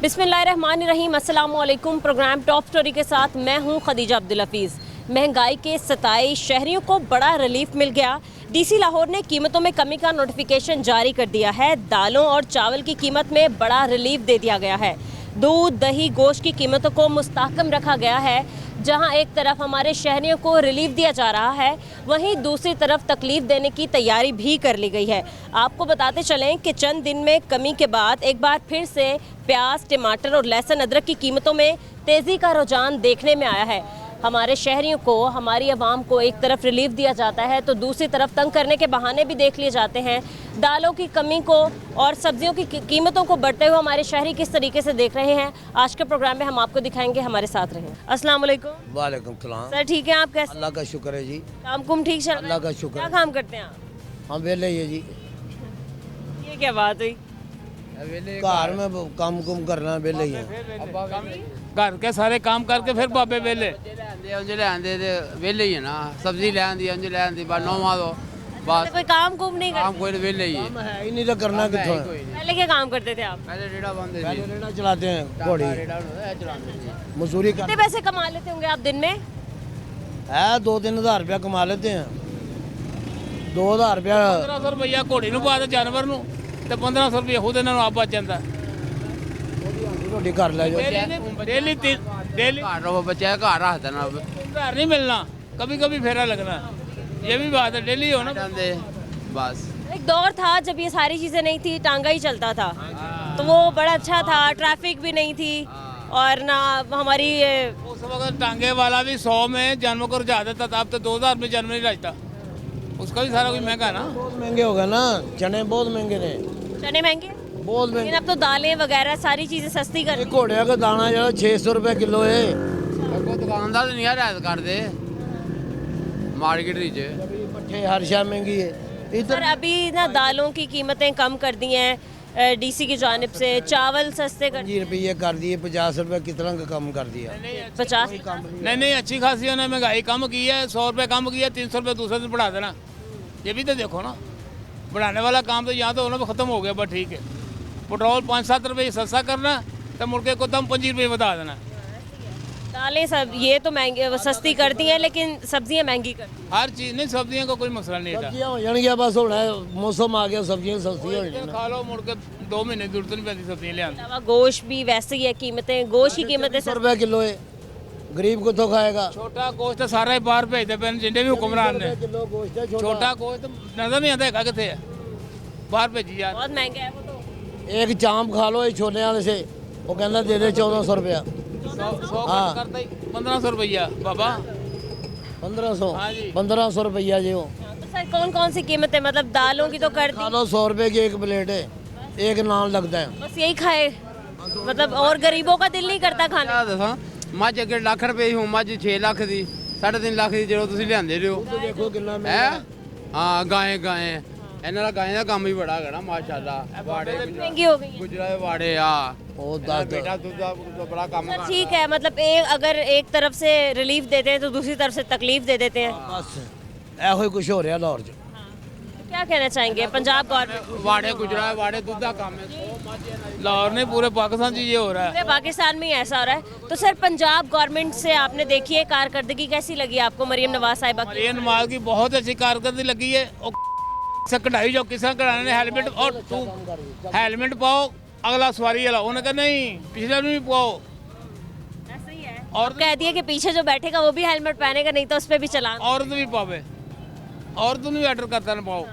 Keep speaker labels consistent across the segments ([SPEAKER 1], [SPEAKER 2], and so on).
[SPEAKER 1] बिस्मिल्लाहिर्रहमानिर्रहीम, अस्सलाम वालेकुम। प्रोग्राम टॉप स्टोरी के साथ मैं हूं खदीजा अब्दुल हफीज़। महंगाई के सताए शहरियों को बड़ा रिलीफ मिल गया। डीसी लाहौर ने कीमतों में कमी का नोटिफिकेशन जारी कर दिया है। दालों और चावल की कीमत में बड़ा रिलीफ दे दिया गया है। दूध, दही, गोश्त की कीमतों को मुस्तहकम रखा गया है। जहां एक तरफ हमारे शहरियों को रिलीफ दिया जा रहा है, वहीं दूसरी तरफ तकलीफ देने की तैयारी भी कर ली गई है। आपको बताते चलें कि चंद दिन में कमी के बाद एक बार फिर से प्याज, टमाटर और लहसुन, अदरक की कीमतों में तेज़ी का रुझान देखने में आया है। हमारे शहरियों को, हमारी आवाम को एक तरफ रिलीफ दिया जाता है तो दूसरी तरफ तंग करने के बहाने भी देख लिए जाते हैं। दालों की कमी को और सब्जियों की कीमतों को बढ़ते हुए हमारे शहरी किस तरीके से देख रहे हैं, आज के प्रोग्राम में हम आपको दिखाएंगे। हमारे साथ रहें। अस्सलाम वालेकुम।
[SPEAKER 2] वालेकुम सलाम।
[SPEAKER 1] सर ठीक है, आप कैसे?
[SPEAKER 2] अल्लाह का शुक्र है जी।
[SPEAKER 1] काम कुम ठीक चल रहा है?
[SPEAKER 2] अल्लाह का शुक्र
[SPEAKER 1] क्या
[SPEAKER 2] है।
[SPEAKER 1] काम करते हैं आप?
[SPEAKER 2] हम वेले ही है जी,
[SPEAKER 1] ये क्या बात हुई?
[SPEAKER 2] घर में काम कुम करना वेले ही है।
[SPEAKER 3] घर के सारे काम करके फिर बाबे वेले
[SPEAKER 4] ले आंदे ते वेले ही है ना, सब्जी ले आंदी अंज ले आंदी बस नौवा दो बस
[SPEAKER 1] कोई काम कुम नहीं
[SPEAKER 4] काम
[SPEAKER 1] करते?
[SPEAKER 4] कोई वेले ही है।
[SPEAKER 2] काम है ही नहीं तो करना किथों है।
[SPEAKER 1] पहले क्या काम करते थे आप?
[SPEAKER 4] पहले रेड़ा बंद है
[SPEAKER 2] पहले रेड़ा चलाते हैं, घोड़ी
[SPEAKER 4] रेड़ा होता है चलाते थे।
[SPEAKER 2] मजदूरी
[SPEAKER 1] कितने
[SPEAKER 2] कर
[SPEAKER 1] पैसे कमा लेते होंगे आप दिन में?
[SPEAKER 2] है 2-3 हज़ार रुपया कमा लेते हैं। 2,000 रुपया
[SPEAKER 3] 1500 रुपया घोड़ी ਨੂੰ ਪਾ ਦੇ ਜਾਨਵਰ ਨੂੰ ਤੇ 1500 ਰੁਪਏ ਖੁਦ ਇਹਨਾਂ ਨੂੰ ਆਪ ਬਚ ਜਾਂਦਾ
[SPEAKER 2] रोटी कर ले जो।
[SPEAKER 3] ਡੇਲੀ
[SPEAKER 4] घर रहो बच्चे घर रख देना
[SPEAKER 3] घर नहीं मिलना, कभी कभी फेरा लगना, ये भी बात है। डेली हो ना
[SPEAKER 4] जाते बस।
[SPEAKER 1] एक दौर था जब ये सारी चीज़ें नहीं थी, टांगा ही चलता था, तो वो बड़ा अच्छा था। ट्रैफिक भी नहीं थी और ना हमारी
[SPEAKER 3] उस वक्त टांगे वाला भी 100 में जन्म को रुझा देता था। अब तो 2000 में जन्म नहीं रचता, उसका भी सारा कुछ महंगा है ना।
[SPEAKER 2] बहुत महंगे हो गए ना, चने बहुत महंगे ने,
[SPEAKER 1] चने महंगे,
[SPEAKER 2] बहुत
[SPEAKER 1] लेकिन
[SPEAKER 2] महंगे।
[SPEAKER 1] अब तो दालें वगैरह सारी चीज़ें सस्ती कर दी।
[SPEAKER 2] घोड़े का दाना जो 600 रुपये किलो है।
[SPEAKER 4] कोई दुकानदार नहीं है रियायत कर दे मार्केट रीच
[SPEAKER 2] पट्ठे हर शाम महंगी है
[SPEAKER 1] सर
[SPEAKER 2] इधर।
[SPEAKER 1] अभी ना दालों की कीमतें कम कर दी हैं डीसी की जानिब से। चावल सस्ते कर
[SPEAKER 2] 5 रुपये कर दिए, 50 रुपये कितना का कम कर दिया।
[SPEAKER 1] 50।
[SPEAKER 3] नहीं अच्छी खासी उन्होंने महंगाई कम की है। 100 रुपये कम किया, 300 रुपये दूसरे दिन बढ़ा देना। ये भी तो देखो ना, बढ़ाने वाला काम तो यहाँ तो उन्होंने ख़त्म हो गया। बस ठीक है, पेट्रोल 5-7 रुपये सस्ता करना तो मुड़ के को दम 25 रुपये बता देना।
[SPEAKER 1] दालें सब ये तो महंगी सस्ती कर दी हैं, लेकिन सब्जियां महंगी कर दी।
[SPEAKER 3] हर चीज़ नहीं, सब्जियों का कोई मसला नहीं था।
[SPEAKER 2] सब्जियां हो जाएंगी बस, होना है मौसम आ गया, सब्जियां सस्ती हो जाएंगी।
[SPEAKER 3] खा लो, मुड़ के 2 महीने की जरूरत नहीं पैती सब्जियाँ ले आने।
[SPEAKER 1] अलावा गोश्त भी वैसे ही है, कीमतें गोश्त की कीमतें
[SPEAKER 2] 100 रुपये किलो है, गरीब को तो खाएगा।
[SPEAKER 3] छोटा गोश्त सारा ही बाहर भेजते पे जिन्हें भी हुक्मरान ने।
[SPEAKER 2] किलो गोश्त है
[SPEAKER 3] छोटा गोश्त नजर नहीं आता है कितने है, बाहर भेजी यार।
[SPEAKER 1] बहुत महंगा है वो तो।
[SPEAKER 2] एक चांप खा लो ये छोले वाले से, वो कहना दे दे 1400 रुपया।
[SPEAKER 3] 100
[SPEAKER 2] हाँ।
[SPEAKER 3] करता ही 1500 रुपया बाबा।
[SPEAKER 2] 1500
[SPEAKER 3] हाँ जी।
[SPEAKER 2] 1500 रुपया जी वो
[SPEAKER 1] तो सर कौन कौन सी कीमतें, मतलब दालों की तो कर
[SPEAKER 2] खा
[SPEAKER 1] दी,
[SPEAKER 2] लो 100 रुपये की एक प्लेट है, एक नान लगता है।
[SPEAKER 1] बस यही खाए, मतलब और गरीबों का दिल नहीं करता खाने।
[SPEAKER 4] क्या दसा मੱਝ ਅੱਗੇ ਲੱਖ ਰੁਪਏ ਦੀ, ਹੁਣ ਮੱਝ 6 ਲੱਖ ਦੀ 3.5 ਲੱਖ ਦੀ ਜਦੋਂ ਤੁਸੀਂ ਲਿਆਂਦੇ ਰਹੋ
[SPEAKER 2] तो देखो कितना
[SPEAKER 4] ਹੈ।
[SPEAKER 2] महंगा
[SPEAKER 4] ਹਾਂ ਗਾਏ ਇਹਨਾਂ ਦਾ ਗਾਏ ਦਾ ਕੰਮ ਵੀ ਬੜਾ ਹੈਗਾ ਨਾ ਮਾਸ਼ਾਅੱਲਾ। ਵਾੜੇ
[SPEAKER 1] महंगी हो गई है।
[SPEAKER 4] ਗੁਜਰਾ ਦੇ ਵਾੜੇ ਆ
[SPEAKER 2] वो
[SPEAKER 4] ਇਹਦਾ
[SPEAKER 2] 10
[SPEAKER 4] ਬੇਟਾ ਦੁੱਧ ਦਾ ਬੜਾ ਕੰਮ
[SPEAKER 1] सर
[SPEAKER 4] ਕਰਦਾ।
[SPEAKER 1] ठीक है, मतलब अगर एक तरफ से रिलीफ देते हैं तो दूसरी तरफ से तकलीफ दे देते हैं।
[SPEAKER 2] बस ऐहो ही कुछ हो रहा लाहौर च।
[SPEAKER 1] तो क्या कहना चाहेंगे पंजाब गवर्नमेंट?
[SPEAKER 4] ਵਾੜੇ ਗੁਜਰਾ ਦੇ ਵਾੜੇ ਦੁੱਧ ਦਾ ਕੰਮ ਹੈ।
[SPEAKER 3] लाहौर नहीं, पूरे पाकिस्तान से ये हो रहा है।
[SPEAKER 1] पूरे पाकिस्तान में ही ऐसा हो रहा है। तो सर पंजाब गवर्नमेंट से आपने देखी है, कारकर्दगी कैसी लगी आपको मरियम नवाज साहिबा की?
[SPEAKER 3] मरियम नवाज की बहुत अच्छी कारकर्दगी लगी है। और से कढ़ाई जो किसान कढ़ाने ने हेलमेट, और तू हेलमेट पाओ, अगला सवारी वाला उन्होंने कहा नहीं पिछले भी पाओ।
[SPEAKER 1] ऐसा ही है।
[SPEAKER 3] और
[SPEAKER 1] और कह दिया कि पीछे जो बैठेगा वो भी हेलमेट पहनेगा, नहीं तो उस पर भी चलान।
[SPEAKER 3] औरत भी पावे, औरत भी ऑर्डर करता ना पाओ।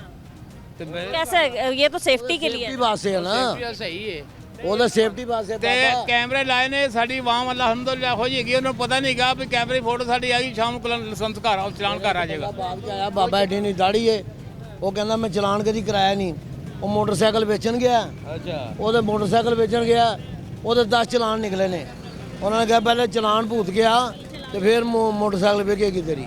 [SPEAKER 3] तो मैं-
[SPEAKER 1] कैसे? ये तो सेफ्टी के लिए
[SPEAKER 2] सेफ्टी
[SPEAKER 1] है।
[SPEAKER 2] वास्ते है ना,
[SPEAKER 4] ਸਹੀ ਹੈ।
[SPEAKER 2] वो तो सेफ्टी वास्ते
[SPEAKER 3] ਤੇ
[SPEAKER 2] बाबा।
[SPEAKER 3] ਕੈਮਰੇ ਲਾਏ ਨੇ, ਸਾਡੀ ਆਵਾਮ ਅਲਹਮਦੁਲਿਲਾ ਹੋ ਜਾਏਗੀ। ਉਹਨਾਂ ਨੂੰ ਪਤਾ ਨਹੀਂ ਗਾ ਵੀ ਕੈਮਰੇ ਫੋਟੋ ਸਾਡੀ ਆ ਗਈ, ਸ਼ਾਮ ਨੂੰ ਲਾਇਸੈਂਸ ਘਰ ਆਉ, ਚਲਾਨ ਘਰ ਆ ਜਾਏਗਾ।
[SPEAKER 2] ਬਾਗ ਚ ਆਇਆ ਬਾਬਾ ਐਡੀ ਨਹੀਂ ਦਾੜੀ ਏ, ਉਹ ਕਹਿੰਦਾ ਮੈਂ ਚਲਾਨ ਕਦੀ ਕਰਾਇਆ ਨਹੀਂ। ਉਹ ਮੋਟਰਸਾਈਕਲ ਵੇਚਣ ਗਿਆ,
[SPEAKER 4] ਅੱਛਾ
[SPEAKER 2] ਉਹਦੇ ਮੋਟਰਸਾਈਕਲ ਵੇਚਣ ਗਿਆ, ਉਹਦੇ 10 ਚਲਾਨ ਨਿਕਲੇ ਨੇ। ਉਹਨਾਂ ਨੇ ਕਿਹਾ ਪਹਿਲੇ ਚਲਾਨ ਭੂਤ ਗਿਆ ਤੇ ਫਿਰ मोटरसाइकिल ਵੇਚੇਗੀ ਤੇਰੀ।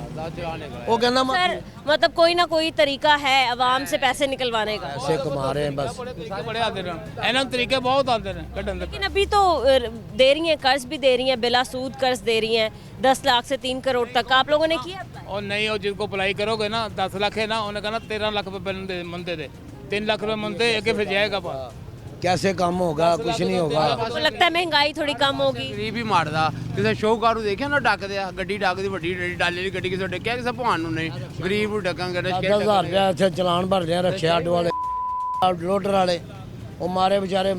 [SPEAKER 2] वो कहना मैं
[SPEAKER 1] सर मतलब कोई ना कोई तरीका है अवाम से पैसे निकलवाने का।
[SPEAKER 2] पैसे कमा रहे हैं बस।
[SPEAKER 3] बड़े आते हैं, ਇਹਨਾਂ ਨੂੰ ਤਰੀਕੇ ਬਹੁਤ ਆਉਂਦੇ ਨੇ ਕੱਢਣ ਦੇ।
[SPEAKER 1] लेकिन अभी तो दे रही हैं, कर्ज भी दे रही हैं, बिला सूद कर्ज दे रही हैं, 10 लाख से 3 करोड़ तक। आप लोगों ने किया apply?
[SPEAKER 3] और नहीं, और जिनको अप्लाई करोगे ना 10 लाख है ना, उन्हें कहना 13 लाख रुपये मंदे दे, 3 लाख रुपये मंदे आगे फिर जाएगा बात।
[SPEAKER 2] कैसे काम होगा, कुछ नहीं होगा।
[SPEAKER 1] आपको लगता है महंगाई थोड़ी कम होगी?
[SPEAKER 4] ਗਰੀਬ ਹੀ ਮਾਰਦਾ ਕਿਸੇ ਸ਼ੌਹਕਾਰ ਨੂੰ ਦੇਖਿਆ ਨਾ ਡੱਕਦੇ ਆ ਗੱਡੀ ਡੱਕਦੀ ਵੱਡੀ ਡਾਲੇ ਵਾਲੀ ਗੱਡੀ ਕਿਸੇ ਡੱਕਿਆ ਕਿਸੇ ਭਾਣ ਨੂੰ ਨਹੀਂ ਗਰੀਬ ਨੂੰ ਡੱਕਾਂਗੇ
[SPEAKER 2] 10,000 ਰੁਪਇਆ ਇੱਥੇ ਚਲਾਨ ਭਰਦੇ ਆ ਰੱਖਿਆ ਅੱਡ ਵਾਲੇ ਲੋਡਰ ਵਾਲੇ, ਉਹ ਮਾਰੇ ਵਿਚਾਰੇ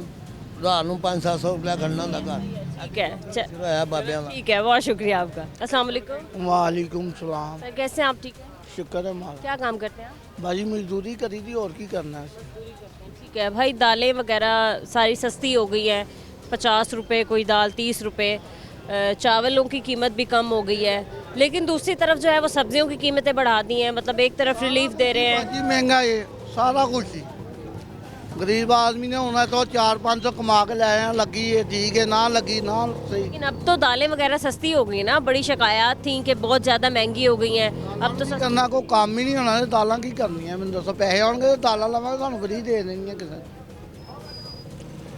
[SPEAKER 2] ਰਾਤ ਨੂੰ 500-700 ਰੁਪਇਆ ਖੜਨਾ ਹੁੰਦਾ ਘਰ।
[SPEAKER 1] ठीक है
[SPEAKER 2] ਸਿਰ ਹੋਇਆ ਬਾਬਿਆਂ ਦਾ।
[SPEAKER 1] ठीक है, बहुत शुक्रिया आपका। अस्सलाम वालेकुम
[SPEAKER 5] वालेकुम सलाम।
[SPEAKER 1] सर, कैसे हैं आप? ठीक है।
[SPEAKER 5] शुक्र है मालिक।
[SPEAKER 1] क्या काम करते हैं आप?
[SPEAKER 5] भाजी मजदूरी करी थी और की करना है।
[SPEAKER 1] ठीक है भाई, दालें वगैरह सारी सस्ती हो गई हैं, 50 रुपए कोई दाल, 30 रुपए, चावलों की कीमत भी कम हो गई है, लेकिन दूसरी तरफ जो है वो सब्जियों की कीमतें बढ़ा दी हैं। मतलब एक तरफ रिलीफ दे रहे हैं।
[SPEAKER 5] भाजी महंगा है सारा कुछ ही। गरीब आदमी ने होना तो 400-500 कमा के ले आए, लगी है ठीक है, ना लगी ना सही।
[SPEAKER 1] लेकिन अब तो दालें वगैरह सस्ती हो गई ना, बड़ी शिकायत थी कि बहुत ज़्यादा महंगी हो गई हैं, अब तो
[SPEAKER 5] करना कोई काम ही नहीं होना, दालां की करनी है। मैंने दसो पैसे आउणगे तो दालां लवांगे, तुहानूं फ्री दे देणगीਆਂ ਕਿਸੇ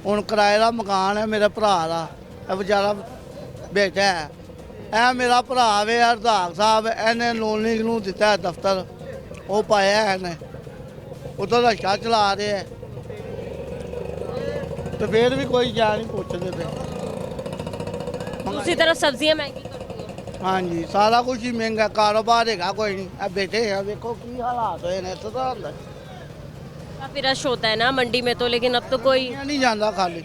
[SPEAKER 5] ਹੁਣ ਕਿਰਾਏ ਦਾ ਮਕਾਨ ਹੈ ਮੇਰੇ ਭਰਾ ਦਾ, ਇਹ ਵਿਚਾਰਾ ਬੈਠਾ ਹੈ। ਇਹ ਮੇਰਾ ਭਰਾ ਵੇ ਹਰਦਾਗ ਸਾਹਿਬ, ਇਹਨੇ ਲੋਨਿੰਗ ਨੂੰ ਦਿੱਤਾ ਹੈ ਦਫ਼ਤਰ, ਉਹ ਪਾਇਆ ਇਹਨੇ, ਉਦੋਂ ਦਾ ਰਿਕਸ਼ਾ ਚਲਾ ਰਿਹਾ ਹੈ तो फिर भी कोई जा नहीं पूछते थे।
[SPEAKER 1] दूसरी तरफ सब्जियां महंगी कर दी हैं।
[SPEAKER 5] हाँ जी, सारा कुछ ही महंगा, कारोबार है कोई नहीं। अब बैठे हैं, देखो की हालात होए ने, तो
[SPEAKER 1] काफ़ी रश होता है ना मंडी में तो, लेकिन अब तो कोई
[SPEAKER 5] नहीं जाता खाली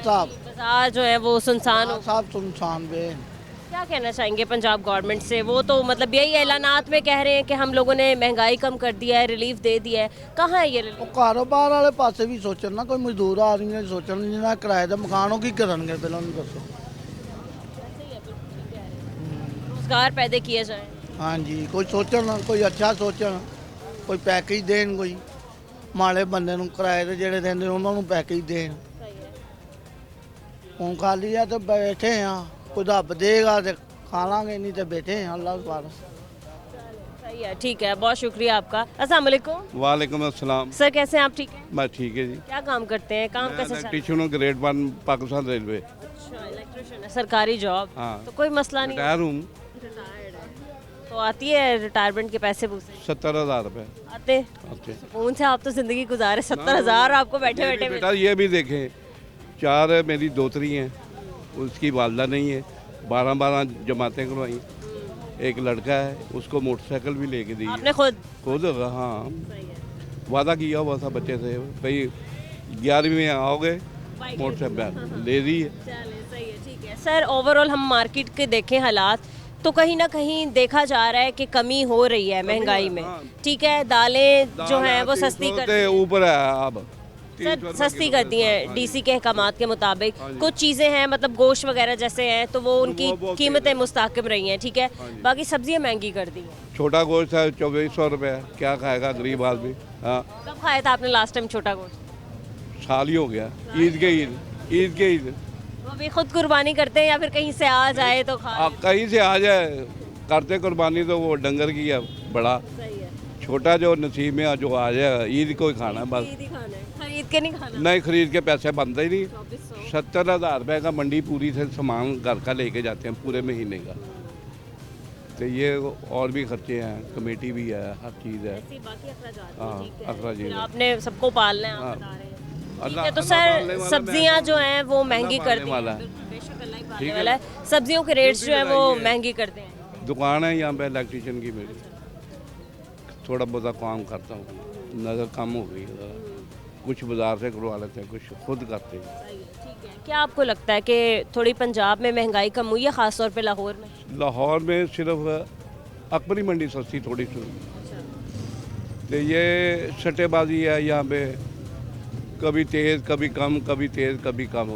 [SPEAKER 5] साहब,
[SPEAKER 1] बाजार जो है वो सुनसान हो।
[SPEAKER 5] साहब सुनसान बे।
[SPEAKER 1] क्या कहना चाहेंगे पंजाब गवर्नमेंट से? वो तो मतलब यही ऐलानात में कह रहे हैं कि हम लोगों ने महंगाई कम कर दिया है, रिलीफ दे दिया है। कहाँ है ये रिलीफ?
[SPEAKER 5] वो कारोबार वाले पासे भी सोचन ना, कोई मजदूर आदमी ने सोचन जिन्हें किराए का मकान हो की करनगे, पहले उन्हें दसो।
[SPEAKER 1] रोजगार पैदा किया जाए।
[SPEAKER 5] हाँ जी, कोई सोचन, कोई अच्छा सोचन, कोई पैकेज देन, कोई माड़े बंदे नूं किराए ते जेड़े देंदे उन्हां नूं पैकेज देन। हुण खाली है तो बैठे हैं, कोई रब देगा तो खा लांगे, नहीं तो बैठे हैं अल्लाह पास।
[SPEAKER 1] सही है, ठीक है, बहुत शुक्रिया आपका। अस्सलाम वालेकुम।
[SPEAKER 6] वालेकुम अस्सलाम।
[SPEAKER 1] सर, कैसे हैं आप? ठीक है।
[SPEAKER 6] मैं ठीक है जी।
[SPEAKER 1] क्या काम करते हैं? काम कैसे चल रहा है?
[SPEAKER 6] इलेक्ट्रीशियन हूँ, ग्रेड 1 पाकिस्तान रेलवे।
[SPEAKER 1] अच्छा, इलेक्ट्रिशियन है, सरकारी जॉब।
[SPEAKER 6] हाँ।
[SPEAKER 1] तो कोई मसला नहीं।
[SPEAKER 6] रिटायर हूँ।
[SPEAKER 1] रिटायर्ड है तो आती है रिटायरमेंट के पैसे पूसे?
[SPEAKER 6] 70,000 रुपये
[SPEAKER 1] आते?
[SPEAKER 6] आते।
[SPEAKER 1] सुकून से आप तो जिंदगी गुजारे, 70,000 आपको बैठे बैठे
[SPEAKER 6] बेटा ये भी देखें, 4 मेरी दोतरी हैं, उसकी वालदा नहीं है, 12 जमातें करवाई। एक लड़का है, उसको मोटरसाइकिल भी लेके दी।
[SPEAKER 1] आपने खुद?
[SPEAKER 6] हाँ, वादा किया हुआ था बच्चे से, भाई 11वीं में आओगे मोटरसाइकिल ले दी है।
[SPEAKER 1] चले, सही है, ठीक है। सर, ओवरऑल हम मार्केट के देखें हालात तो कहीं ना कहीं देखा जा रहा है कि कमी हो रही है महंगाई में। ठीक है, दालें जो हैं वो सस्ती कर
[SPEAKER 6] ऊपर है अब
[SPEAKER 1] सर, सस्ती कर दी हैं डीसी के अहकामात के मुताबिक। कुछ चीज़ें हैं मतलब गोश्त वगैरह जैसे हैं तो वो उनकी कीमतें मुस्तहकम रही हैं, ठीक है। बाकी सब्जियां महंगी कर दी हैं।
[SPEAKER 6] छोटा गोश्त है 2400 रुपये, क्या खाएगा गरीब आदमी? हाँ,
[SPEAKER 1] कब खाया था आपने लास्ट टाइम छोटा गोश्त?
[SPEAKER 6] साल ही हो गया, ईद के ईद।
[SPEAKER 1] वो भी खुद कुर्बानी करते हैं या फिर कहीं से आ जाए तो खा?
[SPEAKER 6] कहीं से आ जाए करते कुर्बानी तो वो डंगर की है, बड़ा
[SPEAKER 1] सही है,
[SPEAKER 6] छोटा जो नसीब में जो आ जाए ईद को ही खाना है बस।
[SPEAKER 1] ईद ही खाना है, खरीद के नहीं खाना।
[SPEAKER 6] नहीं, खरीद के पैसे बनते ही नहीं।
[SPEAKER 1] 2400।
[SPEAKER 6] 70,000 रुपये का मंडी पूरी से सामान घर का लेके जाते हैं पूरे महीने का। तो ये और भी खर्चे हैं, कमेटी भी है, हर चीज़ है।
[SPEAKER 1] ऐसी बाकी अखराजात
[SPEAKER 6] हाँ,
[SPEAKER 1] हैं, ठीक है।
[SPEAKER 6] अखराज
[SPEAKER 1] फिर
[SPEAKER 6] है।
[SPEAKER 1] आपने सबको पालना है, आप
[SPEAKER 6] हाँ।
[SPEAKER 1] बता रहे हैं। ठीक
[SPEAKER 6] अल्लाह-
[SPEAKER 1] है, तो
[SPEAKER 6] अल्लाह पालने
[SPEAKER 1] सर
[SPEAKER 6] वाला
[SPEAKER 1] सब्जियां
[SPEAKER 6] मैं-
[SPEAKER 1] जो हैं वो महंगी
[SPEAKER 6] अल्लाह
[SPEAKER 1] कर
[SPEAKER 6] पालने
[SPEAKER 1] दी
[SPEAKER 6] वाला
[SPEAKER 1] हैं।
[SPEAKER 6] है।
[SPEAKER 1] बेशक अल्लाह ही
[SPEAKER 6] ठीक
[SPEAKER 1] पालने
[SPEAKER 6] है।
[SPEAKER 1] वाला है। सब्जियों के रेट्स जो हैं वो
[SPEAKER 6] लगाइए।
[SPEAKER 1] महंगी करते हैं।
[SPEAKER 6] दुकान है यहाँ पे इलेक्ट्रीशियन की मेरी, थोड़ा बहुत काम करता हूँ, नज़र कम हो गई है। कुछ बाजार से करवा लेते हैं, कुछ खुद करते हैं।
[SPEAKER 1] ठीक है, क्या आपको लगता है कि थोड़ी पंजाब में महंगाई कम हुई है, ख़ास तौर पे लाहौर में?
[SPEAKER 6] लाहौर में सिर्फ अकबरी मंडी सस्ती थोड़ी सी, तो ये सट्टेबाजी है यहाँ पे, कभी तेज़ कभी कम, कभी तेज़ कभी कम।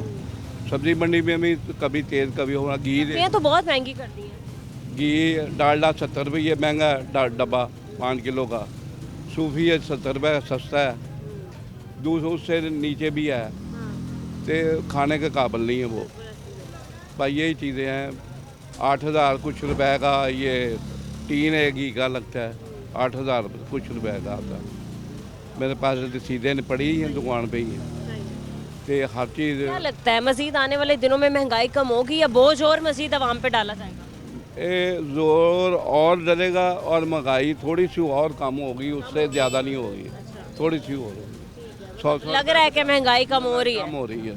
[SPEAKER 6] सब्जी मंडी में भी कभी तेज़ कभी होना। घी
[SPEAKER 1] ये तो बहुत महंगी कर दी है।
[SPEAKER 6] घी डालडा 70 रुपये महंगा है, डब्बा 5 किलो का। सूफी है 70 रुपये सस्ता है, दूसरे उससे नीचे भी है, तो खाने के काबिल नहीं है वो। भाई यही चीज़ें हैं। 8,000 कुछ रुपए का ये टीन है घी का लगता है, 8,000 कुछ रुपए का आता है। मेरे पास रसीदें पड़ी हैं दुकान पे ही हैं, तो हर चीज़।
[SPEAKER 1] क्या लगता है मजीद आने वाले दिनों में महंगाई कम होगी या बोझ और मजीद आवाम पे डाला जाएगा?
[SPEAKER 6] जोर और डलेगा और महंगाई थोड़ी सी और कम होगी, उससे ज़्यादा नहीं होगी, थोड़ी सी और होगी। 100
[SPEAKER 1] लग रहा है कि महंगाई कम हो रही
[SPEAKER 6] कम
[SPEAKER 1] है।
[SPEAKER 6] हो रही है।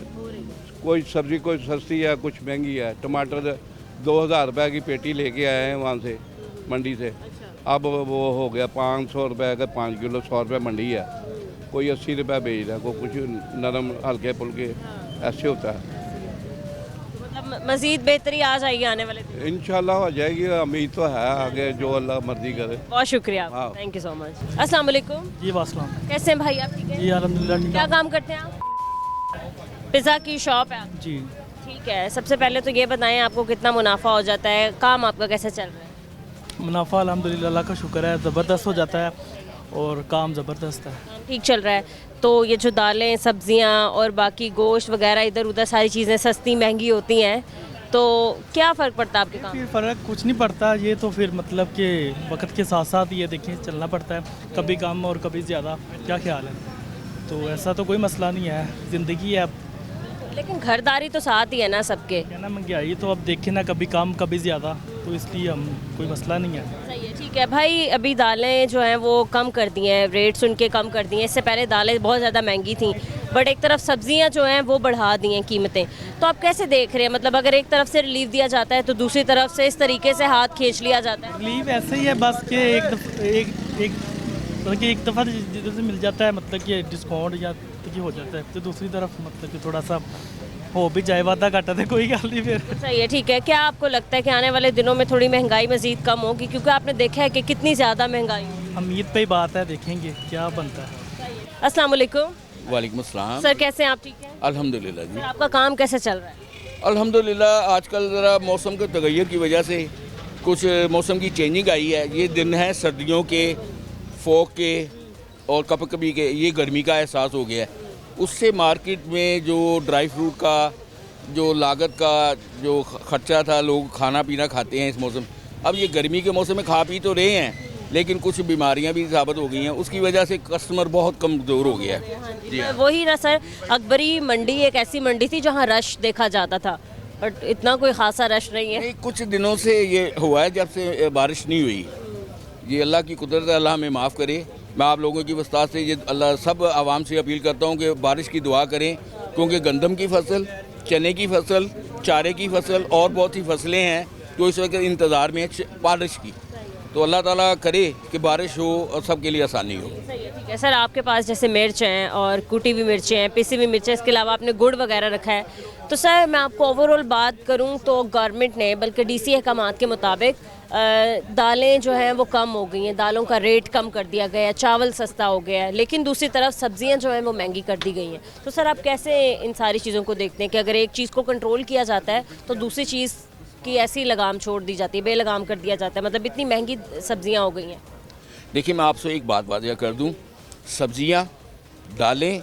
[SPEAKER 6] कोई सब्जी कोई सस्ती है, कुछ महंगी है। टमाटर 2000 रुपए की पेटी लेके आए हैं वहाँ से, मंडी से। अब वो हो गया 500 रुपए का 5 किलो, 100 रुपए मंडी है। कोई 80 रुपए बेच रहा है, कोई कुछ नरम हल्के फुल्के ऐसे होता है।
[SPEAKER 1] मतलब मजीद बेहतरी आ जाएगी आने वाले दिन।
[SPEAKER 6] इंशाल्लाह हो जाएगी, उम्मीद तो है, आगे जो अल्लाह मर्जी करे।
[SPEAKER 1] बहुत शुक्रिया,
[SPEAKER 6] हाँ।
[SPEAKER 1] Thank you so much. अस्सलाम वालेकुम।
[SPEAKER 7] जी वासलाम।
[SPEAKER 1] कैसे हैं भाई आप? ठीक है
[SPEAKER 7] जी अल्हम्दुलिल्लाह ठीक
[SPEAKER 1] क्या
[SPEAKER 7] है।
[SPEAKER 1] काम करते हैं आप? पिज़्ज़ा की शॉप है आपकी?
[SPEAKER 7] जी
[SPEAKER 1] ठीक है, सबसे पहले तो ये बताएं आपको कितना मुनाफा हो जाता है, काम आपका कैसे चल रहा है?
[SPEAKER 7] मुनाफा अल्हम्दुलिल्लाह अल्लाह का शुक्र है, ज़बरदस्त हो जाता है और काम ज़बरदस्त है।
[SPEAKER 1] काम ठीक चल रहा है। तो ये जो दालें, सब्जियां और बाकी गोश्त वगैरह इधर उधर सारी चीज़ें सस्ती महंगी होती हैं, तो क्या फ़र्क पड़ता है आपके काम?
[SPEAKER 7] फिर फ़र्क कुछ नहीं पड़ता, ये तो फिर मतलब कि वक्त के साथ साथ ये देखिए चलना पड़ता है, कभी कम और कभी ज़्यादा। क्या ख्याल है? तो ऐसा तो कोई मसला नहीं है, ज़िंदगी है। अब
[SPEAKER 1] लेकिन घरदारी तो साथ ही है ना सबके।
[SPEAKER 7] क्या ना महंगाई तो अब देखें ना, कभी कम कभी ज़्यादा, तो इसलिए हम कोई मसला नहीं है।
[SPEAKER 1] सही है, ठीक है भाई। अभी दालें जो हैं वो कम कर दी हैं, रेट सुन के कम कर दी हैं। इससे पहले दालें बहुत ज़्यादा महंगी थी, बट एक तरफ सब्जियां जो हैं वो बढ़ा दी हैं कीमतें। तो आप कैसे देख रहे हैं? मतलब अगर एक तरफ से रिलीफ दिया जाता है तो दूसरी तरफ से इस तरीके से हाथ खींच लिया जाता है।
[SPEAKER 7] रिलीफ ऐसे ही है बस कि मतलब कि एक दफ़ा जिधर से मिल जाता है, मतलब कि डिस्काउंट या कि हो जाता है, तो दूसरी तरफ मतलब कि थोड़ा सा हो भी जाए, वादा घाटा तो कोई गल नहीं फिर।
[SPEAKER 1] सही है, ठीक है। क्या आपको लगता है कि आने वाले दिनों में थोड़ी महंगाई मज़ीद कम होगी? क्योंकि आपने देखा है कि कितनी ज़्यादा महंगाई है।
[SPEAKER 7] उम्मीद पे ही बात है, देखेंगे क्या बनता है।
[SPEAKER 1] अस्सलाम वालेकुम
[SPEAKER 8] वालेकुम अस्सलाम।
[SPEAKER 1] सर, कैसे हैं आप? ठीक है
[SPEAKER 8] अल्हम्दुलिल्लाह जी।
[SPEAKER 1] सर, आपका काम कैसे चल रहा है?
[SPEAKER 8] अल्हम्दुलिल्लाह आजकल ज़रा मौसम के तगैर की वजह से कुछ मौसम की चेंजिंग आई है। ये दिन है सर्दियों के, फोक के और कभी कभी के, ये गर्मी का एहसास हो गया है। उससे मार्केट में जो ड्राई फ्रूट का जो लागत का जो खर्चा था, लोग खाना पीना खाते हैं इस मौसम। अब ये गर्मी के मौसम में खा पी तो रहे हैं, लेकिन कुछ बीमारियां भी साबित हो गई हैं, उसकी वजह से कस्टमर बहुत कमज़ोर हो गया है। जी हाँ।
[SPEAKER 1] वही ना सर, अकबरी मंडी एक ऐसी मंडी थी जहाँ रश देखा जाता था, बट इतना कोई खासा रश नहीं है।
[SPEAKER 8] नहीं, कुछ दिनों से ये हुआ है जब से बारिश नहीं हुई। ये अल्लाह की कुदरत है, अल्लाह हमें माफ़ करे। मैं आप लोगों की वस्ताद से ये अल्लाह सब आवाम से अपील करता हूँ कि बारिश की दुआ करें, क्योंकि गंदम की फसल, चने की फसल, चारे की फसल और बहुत सी फसलें हैं जो इस वक्त इंतज़ार में है बारिश की। तो अल्लाह ताला करे कि बारिश हो और सबके लिए आसानी हो।
[SPEAKER 1] सही है, ठीक है। सर, आपके पास जैसे मिर्च हैं और कुटी हुई मिर्चें हैं, पिसी हुई मिर्चें, इसके अलावा आपने गुड़ वगैरह रखा है। तो सर, मैं आपको ओवरऑल बात करूं तो गवर्नमेंट ने, बल्कि डीसी अहकामात के मुताबिक दालें जो हैं वो कम हो गई हैं, दालों का रेट कम कर दिया गया है, चावल सस्ता हो गया है, लेकिन दूसरी तरफ सब्जियां जो हैं वो महंगी कर दी गई हैं। तो सर, आप कैसे इन सारी चीज़ों को देखते हैं कि अगर एक चीज़ को कंट्रोल किया जाता है तो दूसरी चीज़ की ऐसी लगाम छोड़ दी जाती है, बेलगाम कर दिया जाता है? मतलब इतनी महंगी सब्जियां हो गई हैं।
[SPEAKER 8] देखिए, मैं आपसे एक बात वाज़ह कर दूं, सब्जियां, दालें,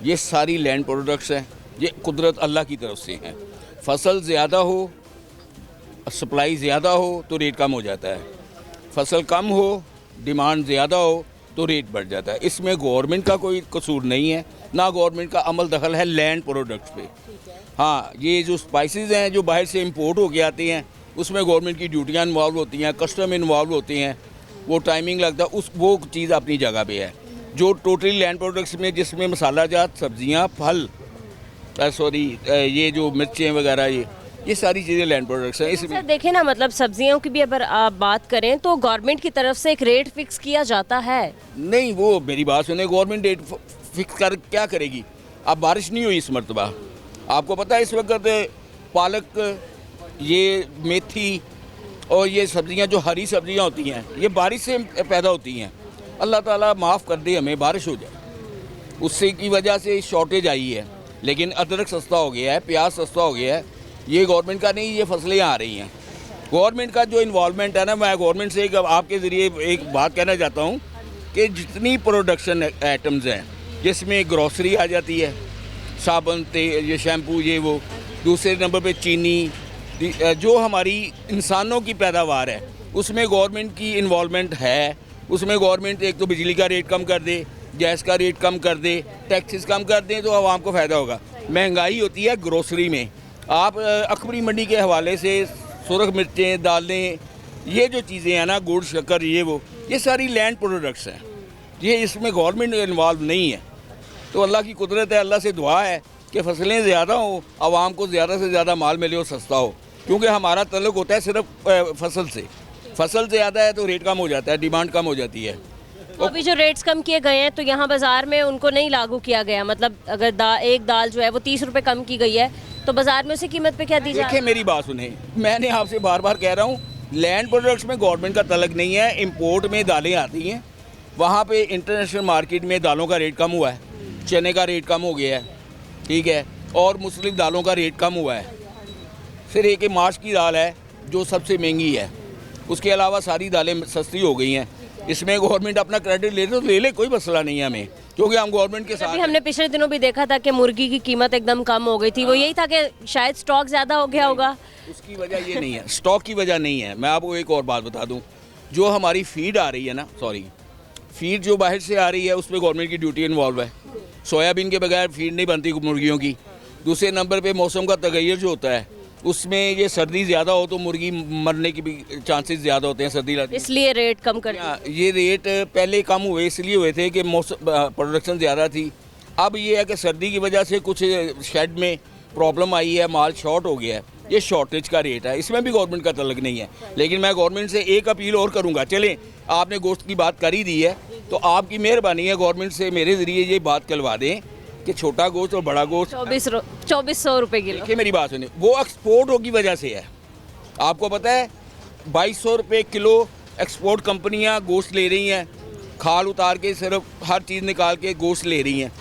[SPEAKER 8] ये सारी लैंड प्रोडक्ट्स हैं, ये कुदरत अल्लाह की तरफ से हैं। फसल ज़्यादा हो, सप्लाई ज़्यादा हो तो रेट कम हो जाता है, फसल कम हो, डिमांड ज़्यादा हो तो रेट बढ़ जाता है। इसमें गवर्नमेंट का कोई कसूर नहीं है, ना गवर्नमेंट का अमल दखल है लैंड प्रोडक्ट्स पे। हाँ, ये जो स्पाइसेस हैं जो बाहर से इंपोर्ट होके आते हैं, उसमें गवर्नमेंट की ड्यूटियाँ इन्वॉल्व होती हैं, कस्टम इन्वॉल्व होते हैं, वो टाइमिंग लगता है, वो चीज़ अपनी जगह पे है। जो टोटली लैंड प्रोडक्ट्स में, जिसमें मसाला जात, सब्जियाँ, फल, ये जो मिर्चें वगैरह, ये सारी चीज़ें लैंड प्रोडक्ट्स हैं। इसमें
[SPEAKER 1] सर देखें ना, मतलब सब्जियों की भी अगर आप बात करें तो गवर्नमेंट की तरफ से एक रेट फिक्स किया जाता है।
[SPEAKER 8] नहीं, वो मेरी बात सुने, गवर्नमेंट रेट फिक्स कर क्या करेगी? अब बारिश नहीं हुई इस मरतबा, आपको पता है इस वक्त पालक, ये मेथी और ये सब्जियां जो हरी सब्जियां होती हैं, ये बारिश से पैदा होती हैं। अल्लाह ताला माफ़ कर दे, हमें बारिश हो जाए, उससे की वजह से शॉर्टेज आई है। लेकिन अदरक सस्ता हो गया है, प्याज सस्ता हो गया है, ये गवर्नमेंट का नहीं, ये फसलें आ रही हैं। गवर्नमेंट का जो इन्वॉल्वमेंट है ना, मैं गवर्नमेंट से आपके ज़रिए एक बात कहना चाहता हूँ कि जितनी प्रोडक्शन आइटम्स हैं, जिसमें ग्रॉसरी आ जाती है, साबुन, तेल, ये शैम्पू, ये वो, दूसरे नंबर पे चीनी, जो हमारी इंसानों की पैदावार है, उसमें गवर्नमेंट की इन्वॉल्वमेंट है। उसमें गवर्नमेंट एक तो बिजली का रेट कम कर दे, गैस का रेट कम कर दे, टैक्सेस कम कर दें तो आवाम को फ़ायदा होगा। महंगाई होती है ग्रोसरी में। आप अकबरी मंडी के हवाले से सुरख मिर्चें, दालें, ये जो चीज़ें हैं ना, गुड़, शक्कर, ये वो, ये सारी लैंड प्रोडक्ट्स हैं, ये इसमें गवर्नमेंट इन्वॉल्व नहीं है। तो अल्लाह की कुदरत है, अल्लाह से दुआ है कि फसलें ज़्यादा हों, आवाम को ज़्यादा से ज़्यादा माल मिले और सस्ता हो, क्योंकि हमारा तल्लुक़ होता है सिर्फ फसल से। फसल ज़्यादा है तो रेट कम हो जाता है, डिमांड कम हो जाती है।
[SPEAKER 1] तो अभी जो रेट्स कम किए गए हैं तो यहाँ बाज़ार में उनको नहीं लागू किया गया, मतलब अगर एक दाल जो है वो 30 रुपये कम की गई है तो बाज़ार में उसी कीमत पे क्या दी जा रही
[SPEAKER 8] देखिए मेरी बात सुने, मैंने आपसे बार बार कह रहा हूँ, लैंड प्रोडक्ट्स में गवर्नमेंट का तलक नहीं है। इंपोर्ट में दालें आती हैं, वहाँ पे इंटरनेशनल मार्केट में दालों का रेट कम हुआ है, चने का रेट कम हो गया है, ठीक है, और मुख्तलिफ दालों का रेट कम हुआ है। सिर्फ एक माश की दाल है जो सबसे महंगी है, उसके अलावा सारी दालें सस्ती हो गई हैं। इसमें गवर्नमेंट अपना क्रेडिट ले तो ले ले, कोई मसला नहीं है हमें, क्योंकि हम गवर्नमेंट के
[SPEAKER 1] है?
[SPEAKER 8] साथ
[SPEAKER 1] अभी हमने पिछले दिनों भी देखा था कि मुर्गी की कीमत एकदम कम हो गई थी, वो यही था कि शायद स्टॉक ज़्यादा हो गया होगा।
[SPEAKER 8] उसकी वजह ये नहीं है, स्टॉक की वजह नहीं है। मैं आपको एक और बात बता दूं, जो हमारी फीड आ रही है ना, फीड जो बाहर से आ रही है उसमें गवर्नमेंट की ड्यूटी इन्वॉल्व है। सोयाबीन के बगैर फीड नहीं बनती मुर्गियों की। दूसरे नंबर पे मौसम का तगैर जो होता है, उसमें ये सर्दी ज़्यादा हो तो मुर्गी मरने की भी चांसेस ज़्यादा होते हैं, सर्दी लगती है।
[SPEAKER 1] इसलिए रेट कम कर दिया।
[SPEAKER 8] ये रेट पहले कम हुए इसलिए हुए थे कि मौसम प्रोडक्शन ज़्यादा थी। अब ये है कि सर्दी की वजह से कुछ शेड में प्रॉब्लम आई है, माल शॉर्ट हो गया है, ये शॉर्टेज का रेट है, इसमें भी गवर्नमेंट का तल्लुक नहीं है। लेकिन मैं गवर्नमेंट से एक अपील और करूँगा, चलें आपने गोश्त की बात कर ही दी है तो आपकी मेहरबानी है गवर्नमेंट से मेरे ज़रिए ये बात करवा दें कि छोटा गोश्त और बड़ा गोश्त
[SPEAKER 1] 2400 रुपये किलो।
[SPEAKER 8] देखिए मेरी बात सुनिए, वो एक्सपोर्ट की वजह से है। आपको पता है 2200 रुपये किलो एक्सपोर्ट कंपनियां गोश्त ले रही हैं, खाल उतार के सिर्फ हर चीज़ निकाल के गोश्त ले रही हैं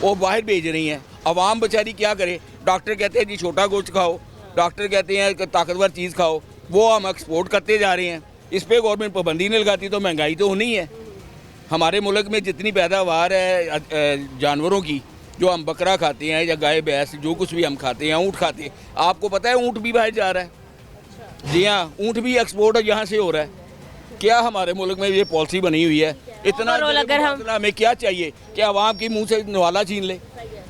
[SPEAKER 8] और बाहर भेज रही हैं। आवाम बेचारी क्या करे? डॉक्टर कहते हैं जी छोटा गोश्त खाओ, डॉक्टर कहते हैं कि ताकतवर चीज़ खाओ, वो हम एक्सपोर्ट करते जा रहे हैं। इस पर गवर्नमेंट पाबंदी नहीं लगाती तो महंगाई तो होनी है। हमारे मुल्क में जितनी पैदावार है जानवरों की, जो हम बकरा खाते हैं या गाय भैंस जो कुछ भी हम खाते हैं, ऊँट खाते हैं, आपको पता है ऊँट भी बाहर जा रहा है। जी हाँ, ऊँट भी एक्सपोर्ट यहाँ से हो रहा है। क्या हमारे मुल्क में ये पॉलिसी बनी हुई है? इतना
[SPEAKER 1] अगर
[SPEAKER 8] हमें क्या चाहिए कि आवाम की मुंह से नवाला छीन ले?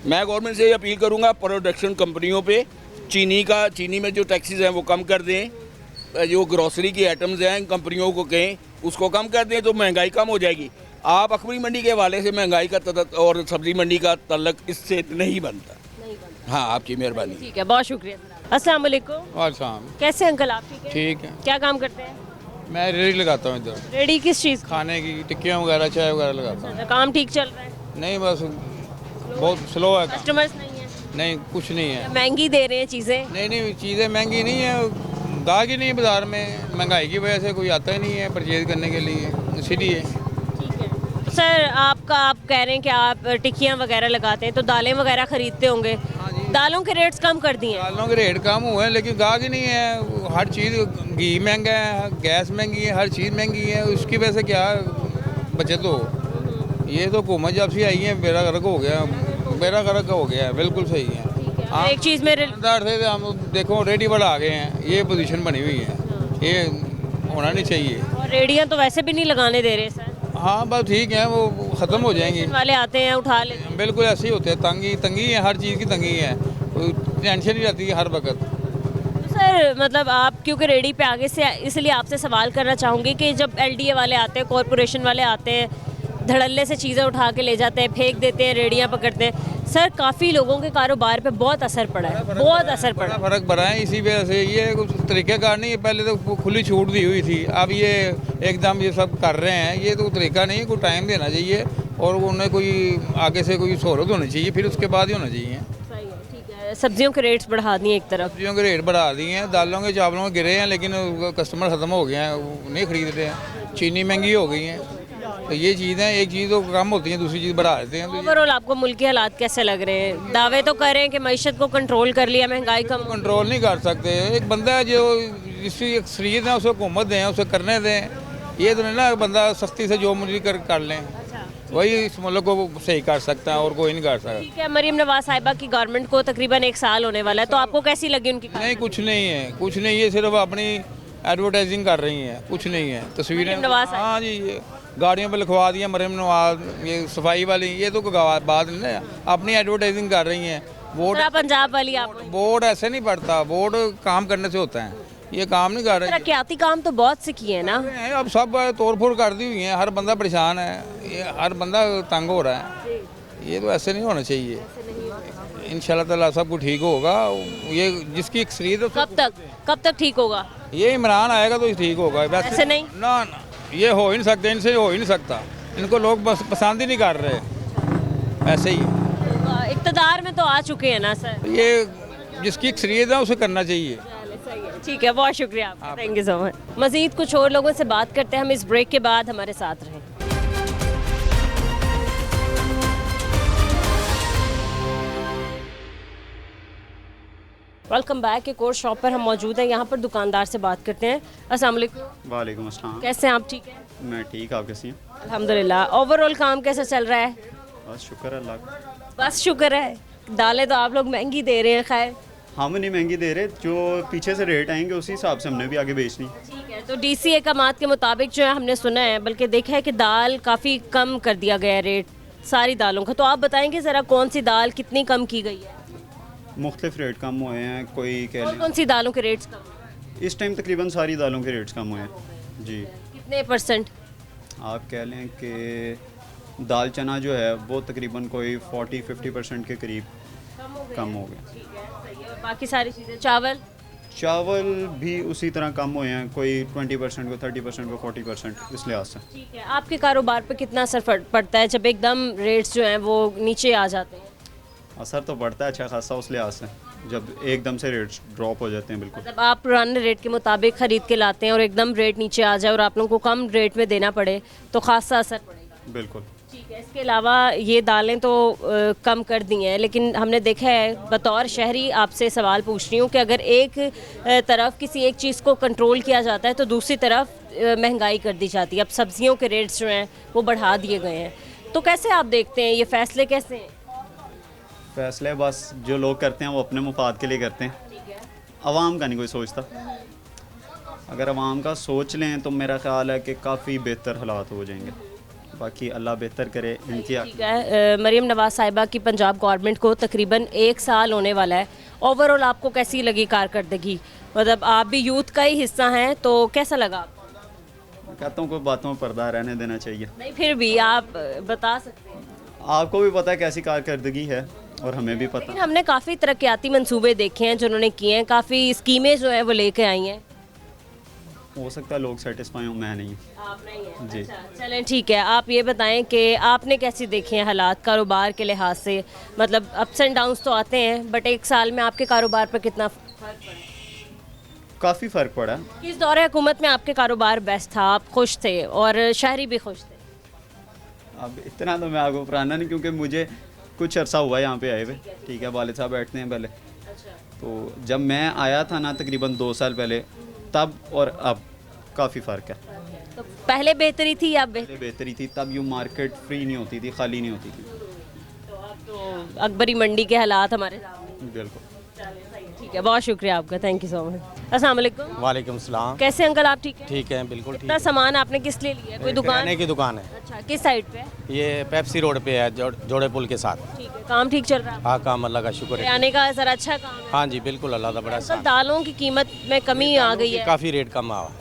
[SPEAKER 8] मैं गवर्नमेंट से ये अपील करूँगा, प्रोडक्शन कंपनियों पे चीनी में जो टैक्सेस हैं वो कम कर दें, जो ग्रॉसरी की आइटम्स हैं कंपनियों को कहें उसको कम कर दें तो महंगाई कम हो जाएगी। आप अखबारी मंडी के हवाले से महंगाई का और सब्जी मंडी का तल्लक इससे नहीं बनता। हाँ, आपकी मेहरबानी।
[SPEAKER 1] ठीक है, बहुत शुक्रिया। अस्सलाम वालेकुम।
[SPEAKER 4] और शाम
[SPEAKER 1] कैसे अंकल आप? ठीक है।
[SPEAKER 4] ठीक है,
[SPEAKER 1] क्या काम करते हैं?
[SPEAKER 4] मैं रेडी लगाता हूँ इधर,
[SPEAKER 1] रेडी किस चीज़?
[SPEAKER 4] खाने की, टिक्कियाँ वगैरह, चाय वगैरह लगाता हूँ।
[SPEAKER 1] काम ठीक चल रहा है?
[SPEAKER 4] नहीं, बस बहुत स्लो है काम।
[SPEAKER 1] कस्टमर्स नहीं है?
[SPEAKER 4] नहीं, कुछ नहीं है।
[SPEAKER 1] महंगी दे रहे हैं चीज़ें?
[SPEAKER 4] नहीं, चीज़ें महंगी नहीं है, गाहक ही नहीं है बाज़ार में, महंगाई की वजह से कोई आता ही नहीं है परचेज करने के लिए, इसीलिए।
[SPEAKER 1] ठीक है सर, आप कह रहे हैं कि आप टिक्कियाँ वगैरह लगाते हैं तो दालें वगैरह ख़रीदते होंगे। दालों के रेट्स कम कर दिए हैं?
[SPEAKER 4] दालों के रेट कम हुए हैं लेकिन गाहक ही नहीं है। हर चीज़, घी महंगा है, गैस महंगी है, हर चीज़ महंगी है, उसकी वजह से क्या बचत हो? ये तो हुकूमत जब से आई है बेड़ा गर्क हो गया, बिल्कुल सही है।
[SPEAKER 1] हाँ, एक चीज़ में
[SPEAKER 4] दुकानदार थे हम देखो रेडी बढ़ा गए हैं, ये पोजीशन बनी हुई है, ये होना नहीं चाहिए।
[SPEAKER 1] और रेडियाँ तो वैसे भी नहीं लगाने दे रहे सर।
[SPEAKER 4] हाँ, बस ठीक है, वो ख़त्म हो जाएंगी।
[SPEAKER 1] वाले आते हैं उठा लेते हैं।
[SPEAKER 4] बिल्कुल ऐसे ही होते हैं, तंगी है, हर चीज़ की तंगी है, टेंशन ही रहती है हर वक्त।
[SPEAKER 1] तो सर मतलब आप क्योंकि रेडी पे आगे से, इसलिए आपसे सवाल करना चाहूँगी कि जब LDA वाले आते हैं, कॉरपोरेशन वाले आते हैं, धड़ल्ले से चीज़ें उठा के ले जाते हैं, फेंक देते हैं, रेडियाँ पकड़ते हैं, सर काफ़ी लोगों के कारोबार पे बहुत असर पड़ा है, बहुत असर पड़ा।
[SPEAKER 4] फ़र्क पड़ा है, इसी वजह से ये कुछ तरीक़ाकार नहीं है। पहले तो खुली छूट दी हुई थी, अब ये एकदम ये सब कर रहे हैं, ये तो तरीका नहीं है। कोई टाइम देना चाहिए और उन्हें कोई आगे से कोई सहूलत होनी चाहिए, फिर उसके बाद ही होना चाहिए।
[SPEAKER 1] सही है, ठीक है। सब्जियों के रेट्स बढ़ा दिए एक तरफ,
[SPEAKER 4] सब्जियों के रेट बढ़ा दिए हैं, दालों के चावलों के गिरे हैं, लेकिन कस्टमर ख़त्म हो गए हैं, वो नहीं खरीद रहे हैं। चीनी महंगी हो गई है, तो ये चीज़ें, एक चीज़ तो कम होती है, दूसरी चीज़ बढ़ा देते हैं। तो
[SPEAKER 1] ओवरऑल आपको मुल्क के हालात कैसे लग रहे हैं? दावे तो कर रहे हैं कि मईशत को कंट्रोल कर लिया, महंगाई कम।
[SPEAKER 4] कंट्रोल नहीं कर सकते। एक बंदा है जो जिसकी अक्सरियत है उसे हुकूमत दें, उसे करने दें। ये तो नहीं ना बंदा सख्ती से जो मर्जी कर लें, वही इस मुल्क को सही कर सकता है और कोई नहीं कर सकता।
[SPEAKER 1] ठीक है, मरीम नवाज साहिबा की गवर्नमेंट को तकरीबन 1 साल होने वाला है, तो आपको कैसी लगी उनकी?
[SPEAKER 4] नहीं, कुछ नहीं है, ये सिर्फ अपनी एडवर्टाइजिंग कर रही हैं, कुछ नहीं है। तस्वीरें, हाँ जी, ये गाड़ियों पे लिखवा दिया मरीम नवाज, ये सफाई वाली, ये तो कोई बात नहीं है, अपनी एडवर्टाइजिंग कर रही हैं। वोट
[SPEAKER 1] पंजाब वाली आप
[SPEAKER 4] वोट ऐसे नहीं पड़ता, वोट काम करने से होता है, ये काम नहीं कर रहे।
[SPEAKER 1] तरक्याती काम तो बहुत से किए हैं ना,
[SPEAKER 4] अब सब तोड़ फोड़ कर दी हुई है, हर बंदा परेशान है, ये हर बंदा तंग हो रहा है। ये तो ऐसे नहीं होना चाहिए। इंशाल्लाह ताला सब कुछ ठीक होगा। ये जिसकी अक्सरियत है
[SPEAKER 1] कब तक ठीक होगा?
[SPEAKER 4] ये इमरान आएगा तो ठीक होगा।
[SPEAKER 1] ऐसे नहीं?
[SPEAKER 4] ना ये हो ही नहीं सकता, इनसे हो ही नहीं सकता। इनको लोग बस पसंद ही नहीं कर रहे। ऐसे ही
[SPEAKER 1] इक़्तिदार में तो आ चुके हैं ना सर।
[SPEAKER 4] ये जिसकी अक्सरियत है उसे करना चाहिए।
[SPEAKER 1] ठीक है, बहुत शुक्रिया आपका, थैंक यू सो मच। मज़ीद कुछ और लोगों से बात करते हैं हम इस ब्रेक के बाद, हमारे साथ रहें। Welcome back. एक और शॉप पर हम मौजूद हैं, यहाँ पर दुकानदार से बात करते हैं। अस्सलाम वालेकुम।
[SPEAKER 9] वालेकुम अस्सलाम।
[SPEAKER 1] कैसे हैं आप? ठीक है,
[SPEAKER 9] मैं ठीक, आप कैसी हैं?
[SPEAKER 1] अल्हम्दुलिल्लाह। ओवरऑल काम कैसा चल रहा है?
[SPEAKER 9] बस शुक्र है अल्लाह का।
[SPEAKER 1] बस शुक्र है। दालें तो आप लोग महंगी दे रहे हैं, खैर
[SPEAKER 9] हम नहीं महंगी दे रहे, जो पीछे से रेट आएंगे उसी हिसाब से हमने भी आगे बेचनी।
[SPEAKER 1] ठीक है। तो डीसी एकामात के मुताबिक जो है हमने सुना है, बल्कि देखा है कि दाल काफ़ी कम कर दिया गया है रेट सारी दालों का। तो आप बताएंगे ज़रा कौन सी दाल कितनी कम की गई है?
[SPEAKER 9] मुख्तलिफ रेट कम हुए हैं। कोई कह लें
[SPEAKER 1] कौन सी दालों के रेट्स कम हुए?
[SPEAKER 9] इस टाइम तकरीबन सारी दालों के रेट्स कम हुए हैं जी।
[SPEAKER 1] कितने परसेंट?
[SPEAKER 9] आप कह लें कि दाल चना जो है वो तकरीबन कोई 40-50% के करीब कम हो गया।
[SPEAKER 1] ठीक है, सही है। और बाकी सारी चीज़ें,
[SPEAKER 9] चावल भी उसी तरह कम हुए हैं, कोई 20% को, 30% को, 40% इस लिहाज से।
[SPEAKER 1] ठीक है। आपके कारोबार पर कितना असर पड़ता है जब एकदम रेट्स जो हैं वो नीचे आ जाते हैं?
[SPEAKER 9] असर तो बढ़ता है अच्छा खासा उस लिहाज से, जब एकदम से रेट्स ड्रॉप हो जाते हैं। बिल्कुल,
[SPEAKER 1] मतलब आप पुराने रेट के मुताबिक ख़रीद के लाते हैं और एकदम रेट नीचे आ जाए और आप लोगों को कम रेट में देना पड़े तो खासा असर पड़ेगा।
[SPEAKER 9] बिल्कुल।
[SPEAKER 1] ठीक है। इसके अलावा ये दालें तो कम कर दी हैं, लेकिन हमने देखा है, बतौर शहरी आपसे सवाल पूछ रही हूँ कि अगर एक तरफ किसी एक चीज़ को कंट्रोल किया जाता है तो दूसरी तरफ महंगाई कर दी जाती है। अब सब्जियों के रेट्स जो हैं वो बढ़ा दिए गए हैं, तो कैसे आप देखते हैं ये फैसले कैसे हैं?
[SPEAKER 9] फैसले बस जो लोग करते हैं वो अपने मुफाद के लिए करते हैं, आवाम का नहीं कोई सोचता। अगर आवाम का सोच लें तो मेरा ख्याल है कि काफ़ी बेहतर हालात हो जाएंगे। बाकी अल्लाह बेहतर करे इनकी।
[SPEAKER 1] ठीक है। मरीम नवाज़ साहिबा की पंजाब गवर्नमेंट को तकरीबन 1 साल होने वाला है। ओवरऑल आपको कैसी लगी कारकर्दगी? मतलब आप भी यूथ का ही हिस्सा हैं, तो कैसा लगा आपको?
[SPEAKER 9] मैं कहता हूँ कोई बातों में पर्दा रहने देना चाहिए।
[SPEAKER 1] नहीं, फिर भी आप बता सकते हैं।
[SPEAKER 9] आपको भी पता है कैसी कारकर्दगी है और हमें भी पता।
[SPEAKER 1] लेकिन हमने काफ़ी तरक्याती मंसूबे देखे हैं जो उन्होंने किए हैं, काफ़ी स्कीमें जो हैं वो लेके आई हैं।
[SPEAKER 9] हो सकता है लोग सेटिस्फाई हों, मैं नहीं।
[SPEAKER 1] आप नहीं हैं?
[SPEAKER 9] जी।
[SPEAKER 1] अच्छा, चलें ठीक है। आप ये बताएं कि आपने कैसी देखे हैं हालात कारोबार के लिहाज से? मतलब अप्स एंड डाउन्स तो आते हैं, बट 1 साल में आपके कारोबार पर कितना फ़र्क पड़ा?
[SPEAKER 9] काफ़ी फ़र्क पड़ा।
[SPEAKER 1] किस दौरे हुकूमत में आपके कारोबार बेस्ट था, आप खुश थे और शहरी भी खुश थे?
[SPEAKER 9] अब इतना तो मैं आपको पुराना नहीं, क्योंकि मुझे कुछ अरसा हुआ यहाँ पे आए हुए। ठीक है, वालिद साहब बैठते हैं पहले।
[SPEAKER 1] अच्छा।
[SPEAKER 9] तो जब मैं आया था ना तकरीबन 2 साल पहले, तब और अब काफ़ी फ़र्क है।
[SPEAKER 1] तो पहले बेहतरी थी या
[SPEAKER 9] पहले बेहतरी थी, तब यूँ मार्केट फ्री नहीं होती थी, खाली नहीं होती थी।
[SPEAKER 1] तो अब तो अकबरी मंडी के हालात हमारे सामने।
[SPEAKER 9] बिल्कुल।
[SPEAKER 1] ठीक है, बहुत शुक्रिया आपका, थैंक यू सो मच। अस्सलाम वालेकुम।
[SPEAKER 10] वालेकुम सलाम।
[SPEAKER 1] कैसे अंकल, आप ठीक हैं?
[SPEAKER 10] ठीक है, बिल्कुल ठीक
[SPEAKER 1] इतना सामान आपने किस लिए लिया है? कोई दुकान?
[SPEAKER 10] किराने की दुकान है।
[SPEAKER 1] अच्छा, किस साइड पे?
[SPEAKER 10] ये पेप्सी रोड पे है, जोड़े पुल के साथ।
[SPEAKER 1] ठीक है। काम ठीक चल रहा है?
[SPEAKER 10] हाँ, काम अल्लाह का शुक्र है।
[SPEAKER 1] किराने का सर अच्छा काम है?
[SPEAKER 10] हाँ जी, बिल्कुल, अल्लाह का बड़ा
[SPEAKER 1] सर, दालों की कीमत में कमी आ गई है,
[SPEAKER 10] काफ़ी रेट कम आवा।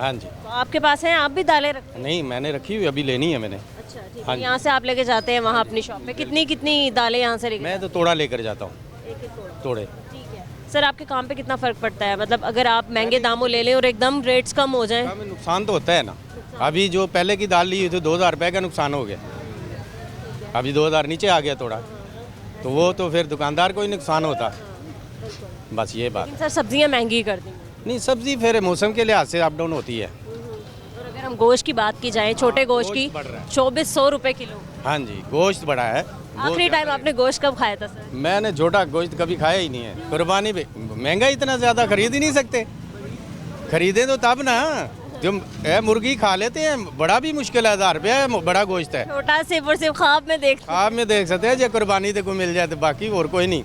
[SPEAKER 10] हाँ जी।
[SPEAKER 1] तो आपके पास है, आप भी दालें रखते
[SPEAKER 10] नहीं, मैंने रखी हुई, अभी लेनी है मैंने।
[SPEAKER 1] हैं? अच्छा, ठीक
[SPEAKER 10] हाँ
[SPEAKER 1] है।
[SPEAKER 10] जी।
[SPEAKER 1] यहाँ से आप लेके जाते हैं वहाँ अपनी शॉप पे? कितनी कितनी दालें यहाँ से लेके?
[SPEAKER 10] मैं तो तोड़ा लेकर जाता हूँ,
[SPEAKER 1] एक
[SPEAKER 10] तोड़े।
[SPEAKER 1] ठीक है। सर, आपके काम पे कितना फ़र्क पड़ता है? मतलब अगर आप महंगे दामों ले लें और एकदम रेट्स कम हो जाएं?
[SPEAKER 10] हमें नुकसान तो होता है ना। अभी जो पहले की दाल ली थी 2000 रुपये का नुकसान हो गया, अभी 2000 नीचे आ गया थोड़ा, तो वो तो फिर दुकानदार को ही नुकसान होता। बस ये बात।
[SPEAKER 1] सर, सब्जियाँ महंगी कर दी?
[SPEAKER 10] नहीं, सब्जी फिर मौसम के लिहाज से अप डाउन होती है।
[SPEAKER 1] और अगर हम गोश्त की बात की जाए, छोटे गोश्त की 2400 रुपये किलो।
[SPEAKER 10] हाँ जी, गोश्त बढ़ा है।
[SPEAKER 1] आखिरी टाइम आपने गोश्त कब खाया था सर?
[SPEAKER 10] मैंने छोटा गोश्त कभी खाया ही नहीं है। कुर्बानी पे महंगा इतना ज़्यादा खरीद ही नहीं सकते, खरीदें तो तब ना। जो मुर्गी खा लेते हैं, बड़ा भी मुश्किल है, 1000 रुपया बड़ा गोश्त है।
[SPEAKER 1] छोटा सिर्फ और सिर्फ ख्वाब में देख
[SPEAKER 10] ख्वाब में देख सकते हैं, जो कुर्बानी को मिल जाए तो, बाकी और कोई नहीं।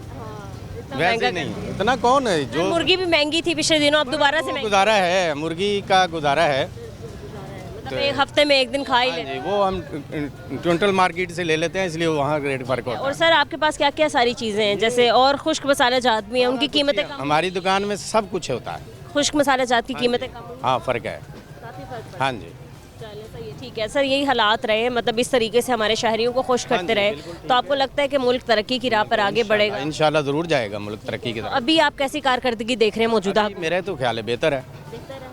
[SPEAKER 10] वैसे नहीं, इतना कौन है जो।
[SPEAKER 1] मुर्गी भी महंगी थी पिछले दिनों, अब दोबारा से महंगी।
[SPEAKER 10] गुजारा है, मुर्गी का गुजारा है।
[SPEAKER 1] मतलब एक हफ्ते में एक दिन खा ही लेते हैं।
[SPEAKER 10] वो हम टोटल मार्केट से ले लेते हैं, इसलिए वहाँ रेट फर्क होता है।
[SPEAKER 1] और सर, आपके पास क्या क्या सारी चीज़ें हैं? जैसे और खुश्क मसाले जात भी हैं, उनकी कीमतें कम?
[SPEAKER 10] हमारी दुकान में सब कुछ होता है।
[SPEAKER 1] खुश्क मसाले जात की कीमतें कम?
[SPEAKER 10] हाँ, फ़र्क है।
[SPEAKER 1] काफ़ी फर्क है।
[SPEAKER 10] हाँ जी।
[SPEAKER 1] चलिए सही है, ठीक है सर। यही हालात रहे, मतलब इस तरीके से हमारे शहरियों को खुश करते रहे, तो आपको लगता है कि मुल्क तरक्की की राह पर आगे बढ़ेगा?
[SPEAKER 10] इंशाल्लाह ज़रूर जाएगा मुल्क तरक्की की तरफ।
[SPEAKER 1] अभी आप कैसी कारकर्दगी देख रहे हैं मौजूदा?
[SPEAKER 10] मेरा तो ख्याल है बेहतर है।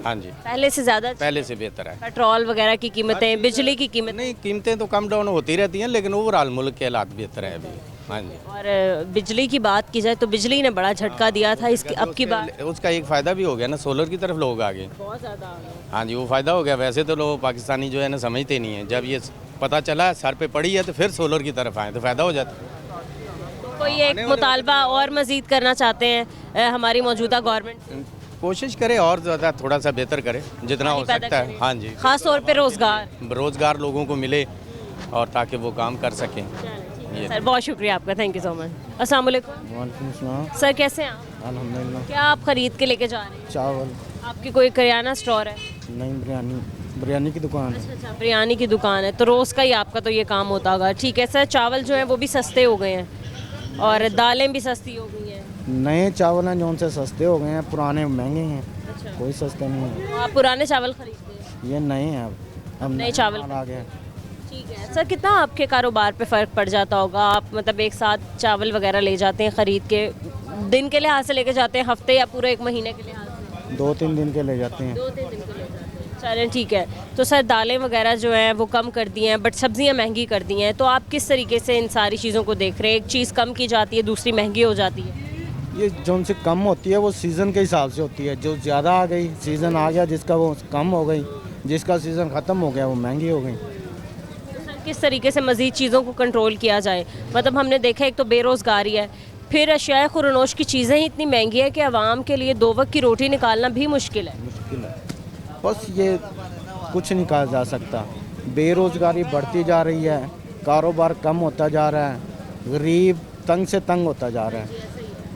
[SPEAKER 10] हाँ जी,
[SPEAKER 1] पहले से ज़्यादा?
[SPEAKER 10] पहले से बेहतर है।
[SPEAKER 1] पेट्रोल वगैरह की कीमतें, बिजली की कीमतें?
[SPEAKER 10] नहीं, कीमतें तो कम डाउन होती रहती हैं, लेकिन ओवरऑल मुल्क के हालात बेहतर है अभी। हाँ जी।
[SPEAKER 1] और बिजली की बात की जाए तो बिजली ने बड़ा झटका दिया था, इसकी अब की बात
[SPEAKER 10] उसका एक फ़ायदा भी हो गया ना, सोलर की तरफ लोग आ गए।
[SPEAKER 1] बहुत ज़्यादा आ गया।
[SPEAKER 10] हाँ जी, वो फ़ायदा हो गया। वैसे तो लोग पाकिस्तानी जो है ना समझते नहीं है, जब ये पता चला सर पे पड़ी है तो फिर सोलर की तरफ आए तो फ़ायदा हो जाता है।
[SPEAKER 1] कोई एक मुतालबा और मज़ीद करना चाहते हैं हमारी मौजूदा गवर्नमेंट?
[SPEAKER 10] कोशिश करे और ज़्यादा थोड़ा सा बेहतर करे जितना हो सकता है। हाँ जी,
[SPEAKER 1] ख़ास तौर पे
[SPEAKER 10] रोज़गार लोगों को मिले और ताकि वो काम कर सकें।
[SPEAKER 1] सर बहुत शुक्रिया आपका, थैंक यू सो मच। अस्सलाम वालेकुम।
[SPEAKER 5] वालेकुम सलाम।
[SPEAKER 1] सर कैसे हैं आप?
[SPEAKER 5] अल्हम्दुलिल्लाह।
[SPEAKER 1] क्या आप खरीद के लेके जा रहे हैं?
[SPEAKER 5] चावल
[SPEAKER 1] आपकी कोई करियाना स्टोर है?
[SPEAKER 5] नहीं, बिरयानी की दुकान है।
[SPEAKER 1] अच्छा, बिरयानी की दुकान है, तो रोज़ का ही आपका तो ये काम होता होगा। ठीक है सर, चावल जो है वो भी सस्ते हो गए हैं और दालें भी सस्ती हो गई हैं।
[SPEAKER 5] नए चावल हैं जो से सस्ते हो गए हैं, पुराने महंगे हैं।
[SPEAKER 1] अच्छा,
[SPEAKER 5] कोई सस्ते नहीं है।
[SPEAKER 1] तो आप पुराने चावल खरीदते हैं?
[SPEAKER 5] ये नए हैं, अब
[SPEAKER 1] नए चावल
[SPEAKER 5] आ गए।
[SPEAKER 1] ठीक है सर। कितना आपके कारोबार पे फ़र्क पड़ जाता होगा? आप मतलब एक साथ चावल वगैरह ले जाते हैं ख़रीद के, दिन के लिहाज से लेके जाते हैं, हफ्ते या पूरे एक महीने के लिहाज से?
[SPEAKER 5] 2-3 दिन के ले जाते हैं।
[SPEAKER 1] 2-3 दिन के ले जाते हैं। चलें ठीक है। तो सर दालें वगैरह जो हैं वो कम कर दी हैं, बट सब्जियां महंगी कर दी हैं, तो आप किस तरीके से इन सारी चीज़ों को देख रहे हैं? एक चीज़ कम की जाती है, दूसरी महंगी हो जाती है।
[SPEAKER 5] ये जो उनसे कम होती है वो सीज़न के हिसाब से होती है। जो ज़्यादा आ गई, सीज़न आ गया जिसका, वो कम हो गई। जिसका सीज़न ख़त्म हो गया वो महंगी हो गई।
[SPEAKER 1] किस तरीके से मज़ीद चीज़ों को कंट्रोल किया जाए? मतलब हमने देखा एक तो बेरोज़गारी है, फिर अशिया खुरनोश की चीज़ें ही इतनी महंगी है कि आवाम के लिए 2 वक्त की रोटी निकालना भी मुश्किल है।
[SPEAKER 5] मुश्किल है, बस ये कुछ नहीं कहा जा सकता। बेरोज़गारी बढ़ती जा रही है, कारोबार कम होता जा रहा है, गरीब तंग से तंग होता जा रहा है।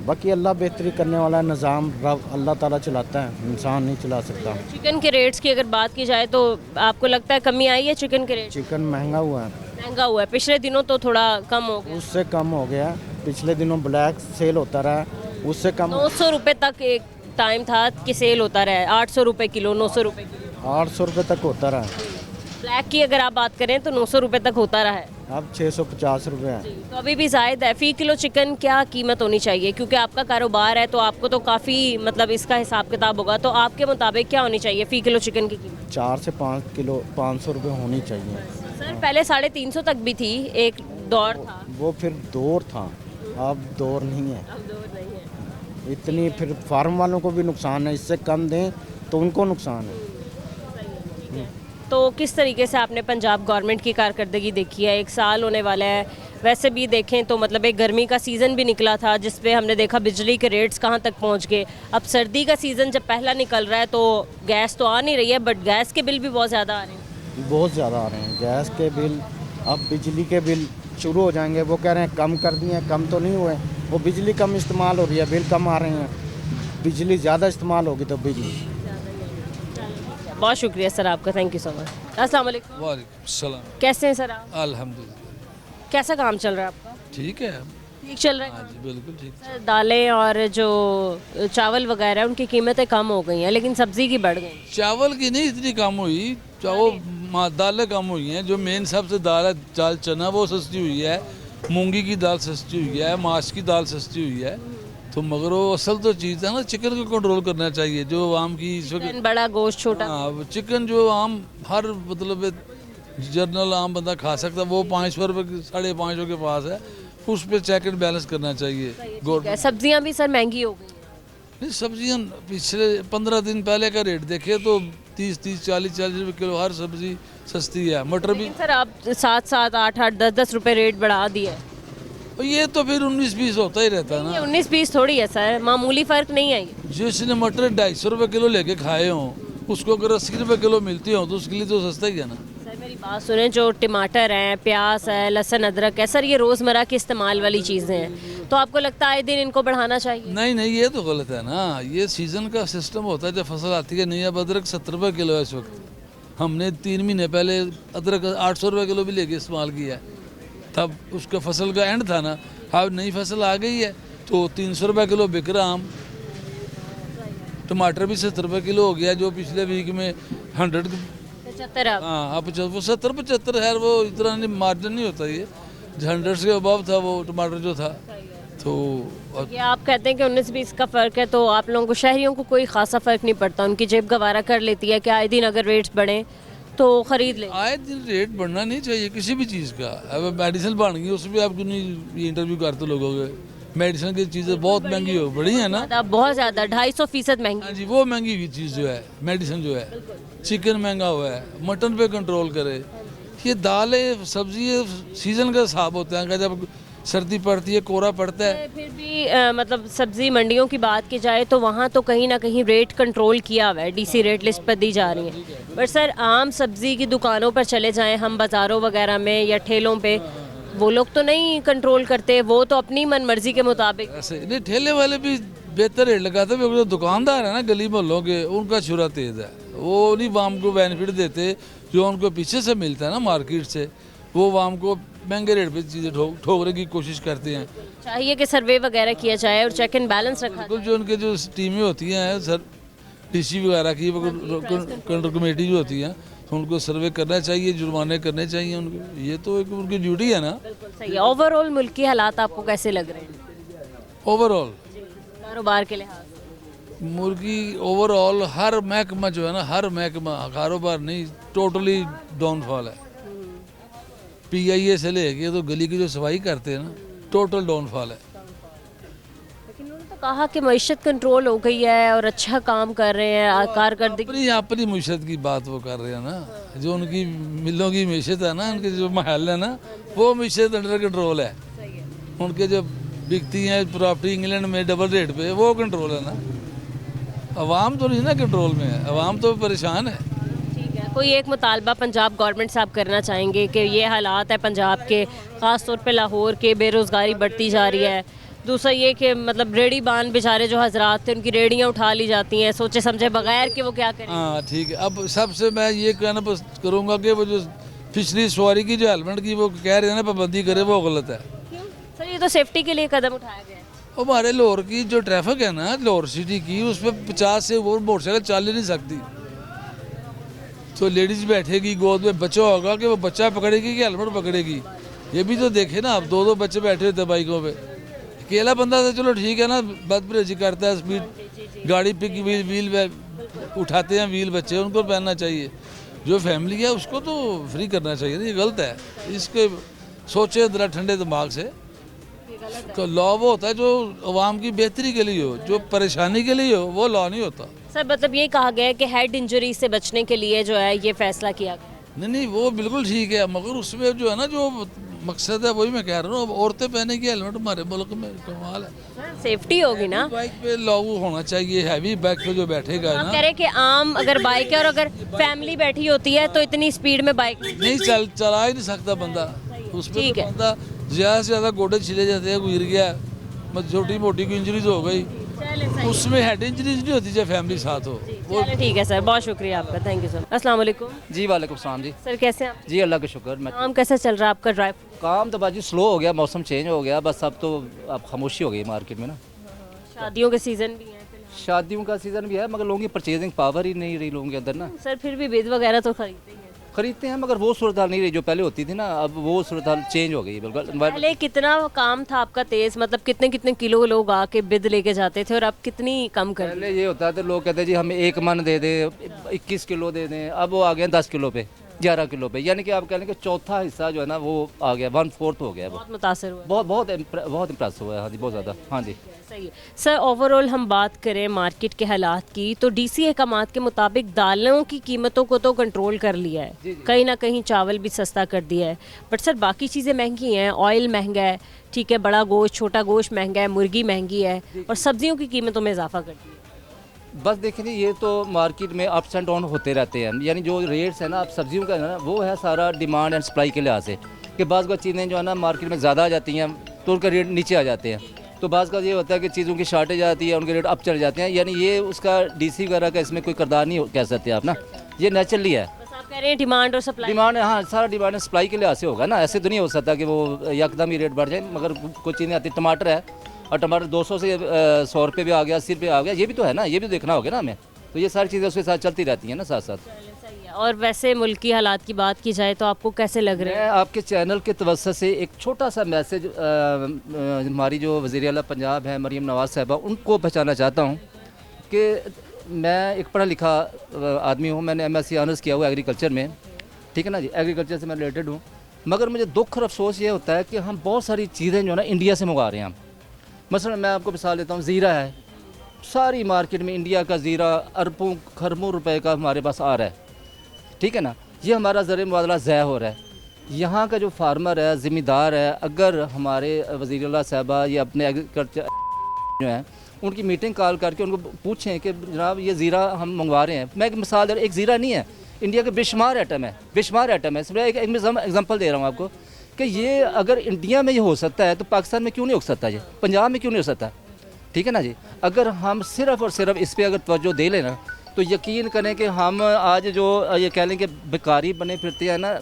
[SPEAKER 5] बाकी अल्लाह बेहतरी करने वाला निज़ाम अल्लाह ताला चलाता है, इंसान नहीं चला सकता।
[SPEAKER 1] चिकन के रेट्स की अगर बात की जाए तो आपको लगता है कमी आई है चिकन के रेट?
[SPEAKER 5] चिकन महंगा हुआ है।
[SPEAKER 1] महंगा हुआ है, पिछले दिनों तो थोड़ा कम हो गया।
[SPEAKER 5] उससे कम हो गया। पिछले दिनों ब्लैक सेल होता रहा, उससे कम
[SPEAKER 1] 900 रुपये तक एक टाइम था कि सेल होता रहा है। 800 रुपये किलो, 900 रुपये किलो,
[SPEAKER 5] 800 रुपये तक होता रहा।
[SPEAKER 1] ब्लैक की अगर आप बात करें तो 900 रुपये तक होता रहा है,
[SPEAKER 5] अब 650 रुपये है।
[SPEAKER 1] तो अभी भी ज़ायद है। फ़ी किलो चिकन क्या कीमत होनी चाहिए? क्योंकि आपका कारोबार है तो आपको तो काफ़ी मतलब इसका हिसाब किताब होगा, तो आपके मुताबिक क्या होनी चाहिए फ़ी किलो चिकन की कीमत?
[SPEAKER 5] 4 से 5 किलो 500 रुपये होनी चाहिए।
[SPEAKER 1] सर पहले 350 तक भी थी, एक दौर था।
[SPEAKER 5] वो फिर दौर था, अब दौर नहीं है।
[SPEAKER 1] अब दौर नहीं है।
[SPEAKER 5] इतनी फिर फार्म वालों को भी नुकसान है, इससे कम दें तो उनको नुकसान है।
[SPEAKER 1] तो किस तरीके से आपने पंजाब गवर्नमेंट की कारकर्दगी देखी है? 1 साल होने वाला है, वैसे भी देखें तो मतलब एक गर्मी का सीज़न भी निकला था जिस पे हमने देखा बिजली के रेट्स कहाँ तक पहुँच गए। अब सर्दी का सीज़न जब पहला निकल रहा है तो गैस तो आ नहीं रही है, बट गैस के बिल भी बहुत ज़्यादा आ रहे हैं।
[SPEAKER 5] बहुत ज़्यादा आ रहे हैं गैस के बिल। अब बिजली के बिल शुरू हो जाएंगे। वो कह रहे हैं कम कर दिए, कम तो नहीं हुए। वो बिजली कम इस्तेमाल हो रही है, बिल कम आ रहे हैं। बिजली ज़्यादा इस्तेमाल होगी तो बिजली।
[SPEAKER 1] बहुत शुक्रिया सर आपका, थैंक यू सो मच। अस्सलाम वालेकुम।
[SPEAKER 11] वालेकुम सलाम।
[SPEAKER 1] कैसे हैं सर आप?
[SPEAKER 11] अल्हम्दुलिल्लाह
[SPEAKER 1] कैसा काम चल रहा है आपका?
[SPEAKER 11] ठीक है।
[SPEAKER 1] ठीक चल रहा है?
[SPEAKER 11] हाँ जी बिल्कुल ठीक।
[SPEAKER 1] सर दालें और जो चावल वगैरह उनकी कीमतें कम हो गई हैं, लेकिन सब्जी की बढ़ गई।
[SPEAKER 11] चावल की नहीं इतनी कम हुई, दालें कम हुई हैं। जो मेन सबसे दाल है, दाल चना, वो सस्ती हुई है। मूंगी की दाल सस्ती हुई है, माश की दाल सस्ती हुई है। तो मगर वो असल तो चीज़ है ना, चिकन को कंट्रोल करना चाहिए। जो आम की इस वक्त
[SPEAKER 1] बड़ा गोश्त छोटा,
[SPEAKER 11] हाँ चिकन जो आम हर मतलब जर्नल आम बंदा खा सकता है, वो 500 रुपये 550 के पास है। उस पर चेक एंड बैलेंस करना चाहिए।
[SPEAKER 1] सब्जियां भी सर महंगी हो गई।
[SPEAKER 11] नहीं सब्जियां पिछले 15 दिन पहले का रेट देखे तो 30-30, 40-40 रुपये किलो हर सब्जी सस्ती है। मटर भी
[SPEAKER 1] सर आप 7-7, 8-8, 10-10 रुपये रेट बढ़ा दिए।
[SPEAKER 11] ये तो फिर 19-20 होता ही रहता है ना।
[SPEAKER 1] 19-20 थोड़ी है सर, मामूली फ़र्क नहीं है ये।
[SPEAKER 11] जिसने मटर 250 रुपये किलो लेके खाए हों, उसको अगर 80 रुपये किलो मिलती हो तो उसके लिए तो सस्ता ही है ना।
[SPEAKER 1] सर मेरी बात सुने, जो टमाटर हैं, प्याज है, लहसुन, अदरक है, सर ये रोज़मर्रा के इस्तेमाल वाली चीज़ें हैं, तो आपको लगता है आए दिन इनको बढ़ाना चाहिए?
[SPEAKER 11] नहीं ये तो गलत है ना। ये सीज़न का सिस्टम होता है, जब फसल आती है। नहीं अब अदरक 70 रुपये किलो है इस वक्त। हमने 3 महीने पहले अदरक 800 रुपये किलो भी लेके इस्तेमाल किया है, तब उसका फसल का एंड था ना। अब नई फसल आ गई है तो 300 रुपये किलो बिक रहा आम। टमाटर भी 70 रुपये किलो हो गया, जो पिछले वीक में 100
[SPEAKER 1] 75 अब
[SPEAKER 11] हाँ अब वो 70-75 है, वो इतना नहीं मार्जिन नहीं होता, ये 100 के अबव था वो टमाटर जो था। तो
[SPEAKER 1] ये आप कहते हैं कि 19-20 का फ़र्क है, तो आप लोगों को शहरियों को कोई खासा फ़र्क नहीं पड़ता, उनकी जेब गवारा कर लेती है कि आए दिन अगर रेट्स बढ़ें तो ख़रीद लें।
[SPEAKER 11] आए दिन रेट बढ़ना नहीं चाहिए किसी भी चीज़ का। अब मेडिसिन बन गई, उसमें आप क्यों नहीं इंटरव्यू करते लोगों के? मेडिसिन की चीज़ें बहुत महंगी हो बढ़ी है ना,
[SPEAKER 1] बहुत ज़्यादा 250% महंगी।
[SPEAKER 11] हाँ जी, वो महंगी हुई चीज़ जो है मेडिसिन जो है, चिकन महंगा हुआ है, मटन पे कंट्रोल करे। ये दालें सब्जी सीज़न का हिसाब होता है, जब सर्दी पड़ती है कोहरा पड़ता है।
[SPEAKER 1] फिर भी मतलब सब्जी मंडियों की बात की जाए तो वहाँ तो कहीं ना कहीं रेट कंट्रोल किया हुआ है, डीसी रेट लिस्ट पर दी जा रही है। पर सर आम सब्जी की दुकानों पर चले जाएं हम, बाज़ारों वगैरह में या ठेलों पे, वो लोग तो नहीं कंट्रोल करते, वो तो अपनी मन मर्जी के मुताबिक।
[SPEAKER 11] ऐसे नहीं, ठेले वाले भी बेहतर रेट लगाते हैं। जो दुकानदार है ना गली मोहल्लों के, उनका छुरा तेज़ है, वो नहीं वाम को बेनिफिट देते जो उनको पीछे से मिलता है ना मार्केट से, वो वाम को महंगे रेट पे चीज़ें ठोकने की कोशिश करते हैं।
[SPEAKER 1] चाहिए कि सर्वे वगैरह किया जाए और चेक एंड बैलेंस रखा
[SPEAKER 11] बिल्कुल, जो उनके जो टीमें होती हैं सर डीसी वगैरह की, कंट्रोल कमेटी जो होती है, उनको सर्वे करना चाहिए, जुर्माने करने चाहिए उनको, ये तो एक उनकी ड्यूटी है ना।
[SPEAKER 1] बिल्कुल सही है। ओवरऑल मुल्क के हालात आपको कैसे लग रहे हैं?
[SPEAKER 11] ओवरऑल
[SPEAKER 1] कारोबार के लिहाज
[SPEAKER 11] मुर्गी ओवरऑल हर महकमा जो है ना, हर महकमा, कारोबार नहीं, टोटली डाउनफॉल है। PIA से लेके तो गली की जो सफाई करते हैं ना, टोटल डाउनफॉल है।
[SPEAKER 1] लेकिन उन्होंने तो कहा कि मईशत कंट्रोल हो गई है और अच्छा काम कर रहे हैं, कारकर्दगी।
[SPEAKER 11] अपनी मईशत की बात वो कर रहे हैं ना, जो उनकी मिलों की मईशत है ना, उनके जो महल है ना, वो मईशत अंडर कंट्रोल है। उनके जो बिकती हैं प्रॉपर्टी इंग्लैंड में डबल रेट पे, वो कंट्रोल है ना। अवाम तो नहीं ना कंट्रोल में है, अवाम तो परेशान है।
[SPEAKER 1] कोई एक मुतालबा पंजाब गवर्नमेंट से आप करना चाहेंगे कि ये हालात है पंजाब के, ख़ास तौर पे लाहौर के, बेरोज़गारी बढ़ती जा रही है। दूसरा ये कि मतलब रेडी बान बेचारे जो हजरात थे, उनकी रेडियाँ उठा ली जाती हैं सोचे समझे बगैर कि वो क्या करें।
[SPEAKER 11] हाँ ठीक है, अब सबसे मैं ये कहना करूँगा कि वो जो पिछली सवारी की जो हेलमेट की वो कह रहे हैं ना पाबंदी करे, वो गलत है।
[SPEAKER 1] सर ये तो सेफ्टी के लिए कदम उठाया गया है।
[SPEAKER 11] हमारे लाहौर की जो ट्रैफिक है ना, लाहौर सिटी की, उसमें 50 से वो मोटरसाइकिल चल ही नहीं सकती। तो लेडीज बैठेगी, गोद में बच्चा होगा कि वो बच्चा पकड़ेगी कि हेलमेट पकड़ेगी, ये भी तो देखे ना। अब 2-2 बच्चे बैठे होते बाइकों पे, अकेला बंदा तो चलो ठीक है ना, बदपरहेजी करता है, स्पीड गाड़ी पे व्हील उठाते हैं, व्हील बच्चे उनको पहनना चाहिए। जो फैमिली है उसको तो फ्री करना चाहिए, ये गलत है। इसके सोचे जरा ठंडे दिमाग से। तो लॉ वो होता है जो अवाम की बेहतरी के लिए हो, जो परेशानी के लिए हो, वो लॉ नहीं होता।
[SPEAKER 1] सर मतलब ये कहा गया है कि हेड इंजरी से बचने के लिए जो है ये फैसला किया गया।
[SPEAKER 11] नहीं, वो बिल्कुल ठीक है, मगर उसमें जो है ना, जो मकसद है वही मैं कह रहा हूँ। औरतें पहने की हेलमेट हमारे मुल्क में कमाल है,
[SPEAKER 1] सेफ्टी होगी ना।
[SPEAKER 11] बाइक पे लागू होना चाहिए, हैवी बाइक पे जो बैठेगा
[SPEAKER 1] आप
[SPEAKER 11] ना।
[SPEAKER 1] कह रहे कि आम अगर बाइक है और अगर फैमिली बैठी होती है तो इतनी स्पीड में बाइक
[SPEAKER 11] नहीं चला ही नहीं सकता बंदा, उसमें तो बंदा ज़्यादा से ज़्यादा गोडे छिले जाते हैं, गिर गया, मतलब छोटी मोटी कोई इंजरीज हो गई, उसमें हेड इंजरीज नहीं होती जब फैमिली साथ हो। वो
[SPEAKER 1] ठीक है सर, बहुत शुक्रिया आपका, थैंक यू सर। अस्सलाम वालेकुम
[SPEAKER 12] जी। वालेकुम सलाम जी।
[SPEAKER 1] सर कैसे हैं आप?
[SPEAKER 12] जी अल्लाह का शुक्र। मैं
[SPEAKER 1] काम कैसा चल रहा है आपका? ड्राइव
[SPEAKER 12] काम तो बाजी स्लो हो गया, मौसम चेंज हो गया, बस अब तो अब खामोशी हो गई मार्केट में ना।
[SPEAKER 1] शादियों के सीज़न भी है,
[SPEAKER 12] शादियों का सीज़न भी है, मगर लोगों की परचेजिंग पावर ही नहीं रही लोगों के अंदर ना।
[SPEAKER 1] सर फिर भी बीज वगैरह तो
[SPEAKER 12] खरीदते हैं, मगर वो सूरत हाल नहीं रही जो पहले होती थी ना, अब वो सूरत हाल चेंज हो गई बिल्कुल।
[SPEAKER 1] पहले कितना काम था आपका तेज़, मतलब कितने कितने किलो लोग आके बिद लेके जाते थे और अब कितनी कम कर?
[SPEAKER 12] पहले ये होता था, लोग कहते जी हमें 1 मन दे दे, 21 किलो दे दें, अब वो आ गए 10 किलो पे, 11 किलो पे, यानी कि आप कह लें कि चौथा हिस्सा जो है ना वो आ गया, 1/4 हो गया।
[SPEAKER 1] बहुत मुतासर हुआ,
[SPEAKER 12] बहुत इम्प्रेस हुआ है। हाँ जी, बहुत ज़्यादा। हाँ जी
[SPEAKER 1] सही है सर। ओवरऑल हम बात करें मार्केट के हालात की तो डीसी अहकामात के मुताबिक दालों की कीमतों को तो कंट्रोल कर लिया है, कहीं ना कहीं चावल भी सस्ता कर दिया है, बट सर बाकी चीज़ें महंगी हैं। ऑयल महंगा है, ठीक है, बड़ा गोश्त छोटा गोश्त महंगा है, मुर्गी महंगी है, और सब्जियों की कीमतों में इजाफा कर दिया है।
[SPEAKER 12] बस देखिए, ये तो मार्केट में अप्स एंड डाउन होते रहते हैं, यानी जो रेट्स है ना अब सब्जियों का है ना, वो है सारा डिमांड एंड सप्लाई के लिहाज से, कि बाज़ का चीज़ें जो है ना मार्केट में ज़्यादा आ जाती हैं तो उनका रेट नीचे आ जाते हैं, तो बाज़ का ये होता है कि चीज़ों की शॉर्टेज आती है, उनके रेट अप चले जाते हैं। यानी ये उसका डीसी वगैरह का इसमें कोई किरदार नहीं कह सकते आप ना, ये नेचुरली है।
[SPEAKER 1] आप कह रहे हैं डिमांड और सप्लाई।
[SPEAKER 12] डिमांड, हाँ, सारा डिमांड एंड सप्लाई के लिहाज से होगा ना, ऐसे तो नहीं हो सकता कि वो एकदम ही रेट बढ़ जाए। मगर कुछ चीज़ें आती, टमाटर है और टमाटर 200 से 100 रुपये भी आ गया, 80 रुपये आ गया, ये भी तो है ना, ये भी देखना होगा ना हमें, तो ये सारी चीज़ें उसके साथ चलती रहती हैं ना साथ साथ।
[SPEAKER 1] और वैसे मुल्क की हालात की बात की जाए तो आपको कैसे लग रहे हैं?
[SPEAKER 12] मैं आपके चैनल के तवज्जो से एक छोटा सा मैसेज हमारी जो वज़ीर आला पंजाब है मरीम नवाज़ साहिबा, उनको पहुँचाना चाहता हूँ कि मैं एक पढ़ा लिखा आदमी हूँ, मैंने MSc ऑनर्स किया हुआ एग्रीकल्चर में, ठीक है ना जी, एग्रीकल्चर से मैं रिलेटेड हूँ। मगर मुझे दुख और अफसोस ये होता है कि हम बहुत सारी चीज़ें जो है ना इंडिया से मंगवा रहे हैं हम। मसलन मैं आपको मिसाल देता हूँ, ज़ीरा है, सारी मार्केट में इंडिया का ज़ीरा अरबों खरबों रुपए का हमारे पास आ रहा है, ठीक है ना। ये हमारा ज़र मुबादला ज़ाया हो रहा है। यहाँ का जो फार्मर है, ज़िम्मेदार है, अगर हमारे वज़ीर आला साहबा या अपने एग्रीकल्चर जो है उनकी मीटिंग कॉल करके उनको पूछें कि जनाब ये ज़ीरा हम मंगवा रहे हैं। मैं एक मिसाल दे रहा हूँ, एक ज़ीरा नहीं है, इंडिया के बेशुमार आइटम है, बेशुमार आइटम है। इसमें एक एग्जांपल दे रहा हूँ आपको कि ये अगर इंडिया में ये हो सकता है तो पाकिस्तान में क्यों नहीं हो सकता, ये पंजाब में क्यों नहीं हो सकता, ठीक है ना जी। अगर हम सिर्फ़ और सिर्फ इस पर अगर तवज्जो दे लेना तो यकीन करें कि हम आज जो ये कह लें कि बेकारी बने फिरते हैं ना,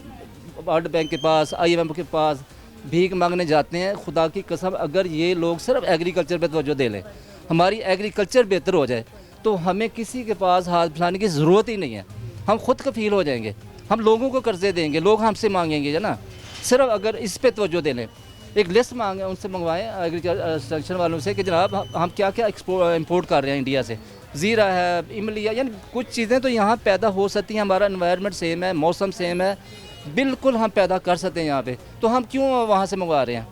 [SPEAKER 12] वर्ल्ड बैंक के पास, IMF के पास भीख मांगने जाते हैं, खुदा की कसम अगर ये लोग सिर्फ एग्रीकल्चर पे तवज्जो दे लें, हमारी एग्रीकल्चर बेहतर हो जाए तो हमें किसी के पास हाथ फैलाने की ज़रूरत ही नहीं है। हम खुद कफील हो जाएंगे, हम लोगों को कर्जे देंगे, लोग हमसे मांगेंगे, है ना। सिर्फ अगर इस पे तवज्जो दे लें, एक लिस्ट मांगे उनसे मंगवाएं एग्रीकल्चर वालों से कि जनाब हम क्या क्या इंपोर्ट कर रहे हैं इंडिया से, ज़ीरा है, इमली है, यानी कुछ चीज़ें तो यहाँ पैदा हो सकती हैं। हमारा एनवायरनमेंट सेम है, मौसम सेम है, बिल्कुल हम पैदा कर सकते हैं यहाँ पे, तो हम क्यों वहाँ से मंगवा रहे हैं,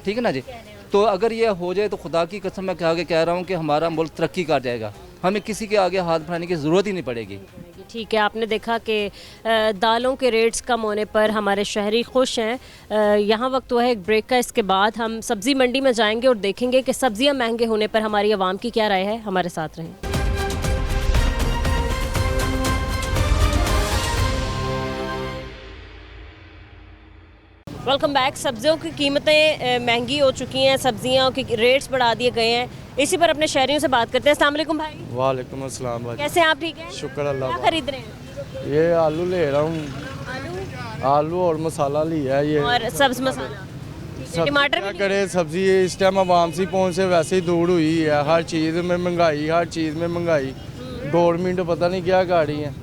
[SPEAKER 12] ठीक है ना जी। तो अगर ये हो जाए तो खुदा की कसम मैं आगे कह रहा हूँ कि हमारा मुल्क तरक्की कर जाएगा, हमें किसी के आगे हाथ बढ़ाने की ज़रूरत ही नहीं पड़ेगी।
[SPEAKER 1] ठीक है, आपने देखा कि दालों के रेट्स कम होने पर हमारे शहरी खुश हैं। यहाँ वक्त हुआ है एक ब्रेक का, इसके बाद हम सब्ज़ी मंडी में जाएंगे और देखेंगे कि सब्ज़ियाँ महंगे होने पर हमारी आवाम की क्या राय है। हमारे साथ रहें। Welcome back. सब्जियों की कीमतें महंगी हो चुकी हैं, सब्जियों के रेट्स बढ़ा दिए गए हैं। इसी पर अपने शहरियों से बात करते हैं। अस्सलाम वालेकुम भाई।
[SPEAKER 13] वालेकुम अस्सलाम भाई।
[SPEAKER 1] कैसे हैं आप? ठीक हैं,
[SPEAKER 13] शुक्र अल्लाह
[SPEAKER 1] क्या
[SPEAKER 13] का।
[SPEAKER 1] खरीद रहे हैं?
[SPEAKER 13] ये आलू ले रहा हूँ, आलू और मसाला लिया है ये, और
[SPEAKER 1] सब्ज मसाला, टमाटर
[SPEAKER 13] क्या करे। सब्जी इस टाइम आवाम सी पहुँच से वैसे ही दूर हुई है, हर चीज़ में महंगाई, हर चीज़ में महंगाई। गवर्नमेंट पता नहीं क्या कर रही है।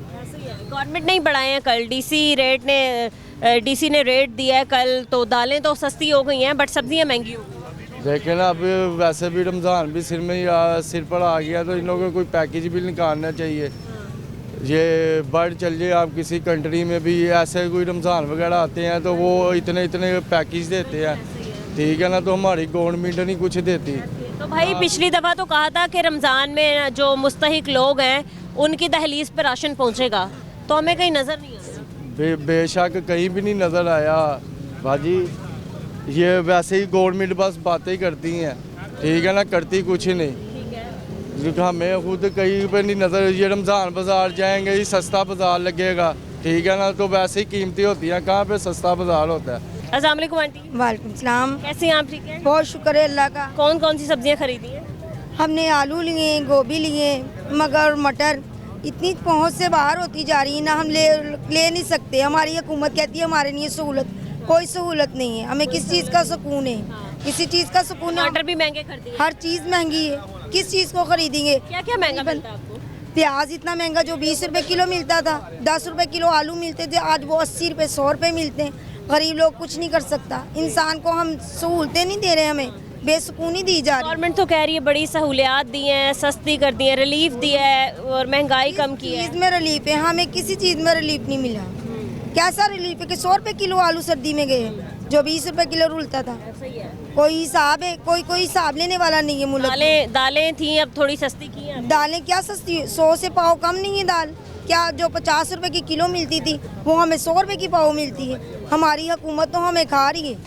[SPEAKER 1] गवर्नमेंट नहीं बढ़ाए हैं, कल डीसी ने रेट दिया है कल, तो दालें तो सस्ती हो गई हैं बट सब्जियां महंगी हो गई।
[SPEAKER 13] देखें ना, अब वैसे भी रमज़ान भी सिर पर आ गया, तो इन लोगों को कोई पैकेज भी निकालना चाहिए। ये बढ़ चल जाए, आप किसी कंट्री में भी ऐसे कोई रमज़ान वगैरह आते हैं तो वो इतने इतने पैकेज देते हैं, ठीक है ना, तो हमारी गवर्नमेंट नहीं कुछ देती।
[SPEAKER 1] तो भाई पिछली दफ़ा तो कहा था कि रमज़ान में जो मुस्तहिक लोग हैं उनकी दहलीज पर राशन पहुँचेगा, तो हमें कहीं नज़र नहीं आया।
[SPEAKER 13] बेशक कहीं भी नहीं नज़र आया बाजी। ये वैसे ही गवर्नमेंट बस बातें ही करती हैं, ठीक है ना, करती कुछ ही नहीं। हमें खुद कहीं पे नहीं नज़र। ये रमज़ान बाज़ार जाएंगे, ये सस्ता बाज़ार लगेगा, ठीक है ना, तो वैसे ही कीमती होती हैं, कहाँ पे सस्ता बाज़ार होता है।
[SPEAKER 1] अस्सलाम वालेकुम आंटी।
[SPEAKER 14] वालेकुम सलाम।
[SPEAKER 1] कैसे हैं आप? ठीक है,
[SPEAKER 14] बहुत शुक्र है अल्लाह का।
[SPEAKER 1] कौन कौन सी सब्जियां खरीदी हैं?
[SPEAKER 14] हमने आलू लिए, गोभी लिए, मगर मटर इतनी पहुंच से बाहर होती जा रही है ना, हम ले नहीं सकते। हमारी हुकूमत कहती है हमारे लिए सहूलत, कोई सहूलत नहीं है। हमें किस चीज़ का सुकून है? किसी चीज़ का सुकून है?
[SPEAKER 1] टमाटर भी महंगे कर दिए,
[SPEAKER 14] हर चीज़ महंगी है, किस चीज़ को खरीदेंगे?
[SPEAKER 1] क्या क्या महंगा मिलता है आपको?
[SPEAKER 14] प्याज इतना महंगा, जो 20 रुपए किलो मिलता था, 10 रुपए किलो आलू मिलते थे, आज वो 80 रुपए 100 रुपए मिलते हैं। गरीब लोग कुछ नहीं कर सकता। इंसान को हम सहूलतें नहीं दे रहे, हमें बेसुकूनी दी जा रही है।
[SPEAKER 1] गवर्नमेंट तो कह रही है बड़ी सहूलियात दी हैं, सस्ती कर दी है, रिलीफ दिया है और महंगाई कम की है।
[SPEAKER 14] चीज़ में रिलीफ है, हमें किसी चीज़ में रिलीफ नहीं मिला। कैसा रिलीफ है कि 100 रुपए किलो आलू सर्दी में गए, जो 20 रुपए किलो रुलता था। कोई हिसाब है? कोई हिसाब लेने वाला नहीं है मुल्क।
[SPEAKER 1] दालें थी, अब थोड़ी सस्ती की हैं।
[SPEAKER 14] दालें क्या सस्ती है? 100 से पाव कम नहीं है दाल। क्या जो 50 रुपए की किलो मिलती थी वो हमें 100 रुपए की पाव मिलती है। हमारी हुकूमत तो हमें खा रही है,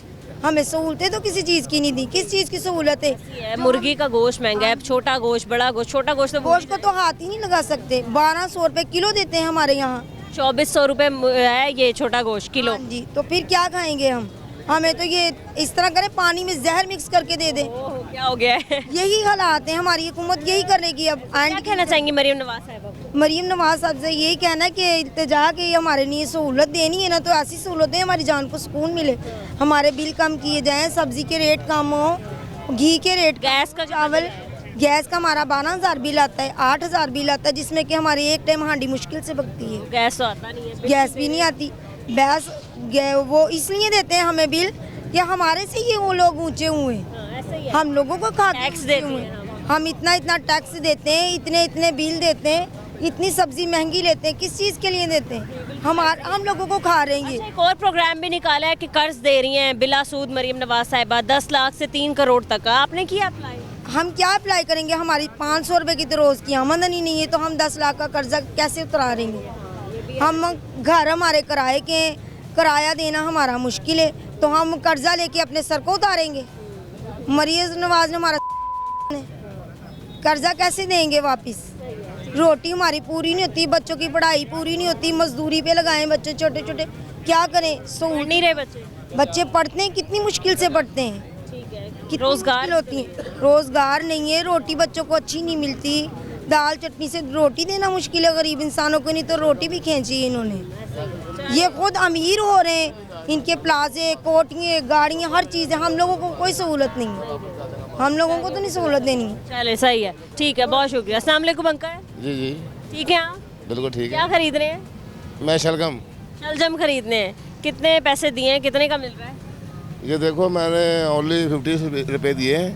[SPEAKER 14] हमें सहूलतें तो किसी चीज़ की नहीं दी। किस चीज़ की सहूलत है?
[SPEAKER 1] मुर्गी का गोश्त महंगा है, छोटा गोश्त, बड़ा गोश्त। छोटा गोश्त
[SPEAKER 14] को तो हाथ ही नहीं लगा सकते। 1200 रुपए किलो देते हैं हमारे यहाँ,
[SPEAKER 1] 2400 रुपए है ये छोटा गोश्त किलो।
[SPEAKER 14] जी, तो फिर क्या खाएंगे हम? हमें तो ये इस तरह करें, पानी में जहर मिक्स करके दे दें।
[SPEAKER 1] क्या हो गया है?
[SPEAKER 14] यही हालात हैं, हमारी हुकूमत यही करेगी। अब
[SPEAKER 1] क्या कहना चाहेंगे मरीम नवाज साहब?
[SPEAKER 14] मरीम नवाज साहब से यही कहना है कि इल्तिजा के हमारे लिए सहूलत देनी है ना, तो ऐसी सहूलतें हमारी जान को सुकून मिले। हमारे बिल कम किए जाएँ, सब्जी के रेट कम हो, घी के रेट,
[SPEAKER 1] गैस का,
[SPEAKER 14] चावल गैस का हमारा 12,000 बिल आता है, 8,000 बिल आता है, जिसमें कि हमारी एक टाइम हांडी मुश्किल से पकती है।
[SPEAKER 1] गैस तो आता नहीं है,
[SPEAKER 14] गैस भी नहीं आती। वो इसलिए देते हैं हमें बिल कि हमारे से ये वो लोग ऊंचे हुए हैं,
[SPEAKER 1] ऐसे ही है।
[SPEAKER 14] हम लोगों को खा
[SPEAKER 1] टैक्स देते हैं
[SPEAKER 14] हम इतना इतना टैक्स देते हैं, इतने इतने बिल देते हैं, इतनी सब्जी महंगी लेते हैं, किस चीज़ के लिए देते हैं? हम लोगों को खा रहे हैं।
[SPEAKER 1] एक और प्रोग्राम भी निकाला है कि कर्ज दे रही हैं बिला सूद मरियम नवाज साहिबा 10 लाख से 3 करोड़ तक का। आपने किया अप्लाई?
[SPEAKER 14] हम क्या अप्लाई करेंगे? हमारी 500 रुपए की तो रोज़ की आमदनी नहीं है, तो हम 10 लाख का कर्जा कैसे उतरा रहेंगे? हम घर हमारे किराए के, किराया देना हमारा मुश्किल है, तो हम कर्जा लेके अपने सर को उतारेंगे? मरियम नवाज ने हमारा कर्जा कैसे देंगे वापस? रोटी हमारी पूरी नहीं होती, बच्चों की पढ़ाई पूरी नहीं होती, मजदूरी पे लगाए बच्चे छोटे छोटे, क्या करें?
[SPEAKER 1] पढ़ नहीं रहे
[SPEAKER 14] बच्चे पढ़ते हैं, कितनी मुश्किल से पढ़ते हैं, कितनी
[SPEAKER 1] रोजगार
[SPEAKER 14] होती है, रोजगार नहीं है, रोटी बच्चों को अच्छी नहीं मिलती, दाल चटनी से रोटी देना मुश्किल है गरीब इंसानों को, नहीं तो रोटी भी खींची है इन्होंने। ये खुद अमीर हो रहे हैं, इनके प्लाजे, कोटियाँ, गाड़ियाँ, हर चीज़ है, हम लोगों को कोई सहूलत नहीं है, हम लोगों को तो नहीं सहूलत देनी है।
[SPEAKER 1] चले सही है, ठीक है, बहुत शुक्रिया। अस्सलाम वालेकुम अंकल।
[SPEAKER 15] जी जी
[SPEAKER 1] ठीक है आप?
[SPEAKER 15] बिल्कुल ठीक
[SPEAKER 1] क्या
[SPEAKER 15] है।
[SPEAKER 1] खरीद रहे हैं?
[SPEAKER 15] मैं शलगम।
[SPEAKER 1] शलजम खरीदने हैं। कितने पैसे दिए हैं, कितने का मिल रहा है?
[SPEAKER 15] ये देखो मैंने ओनली 50 रुपये दिए हैं,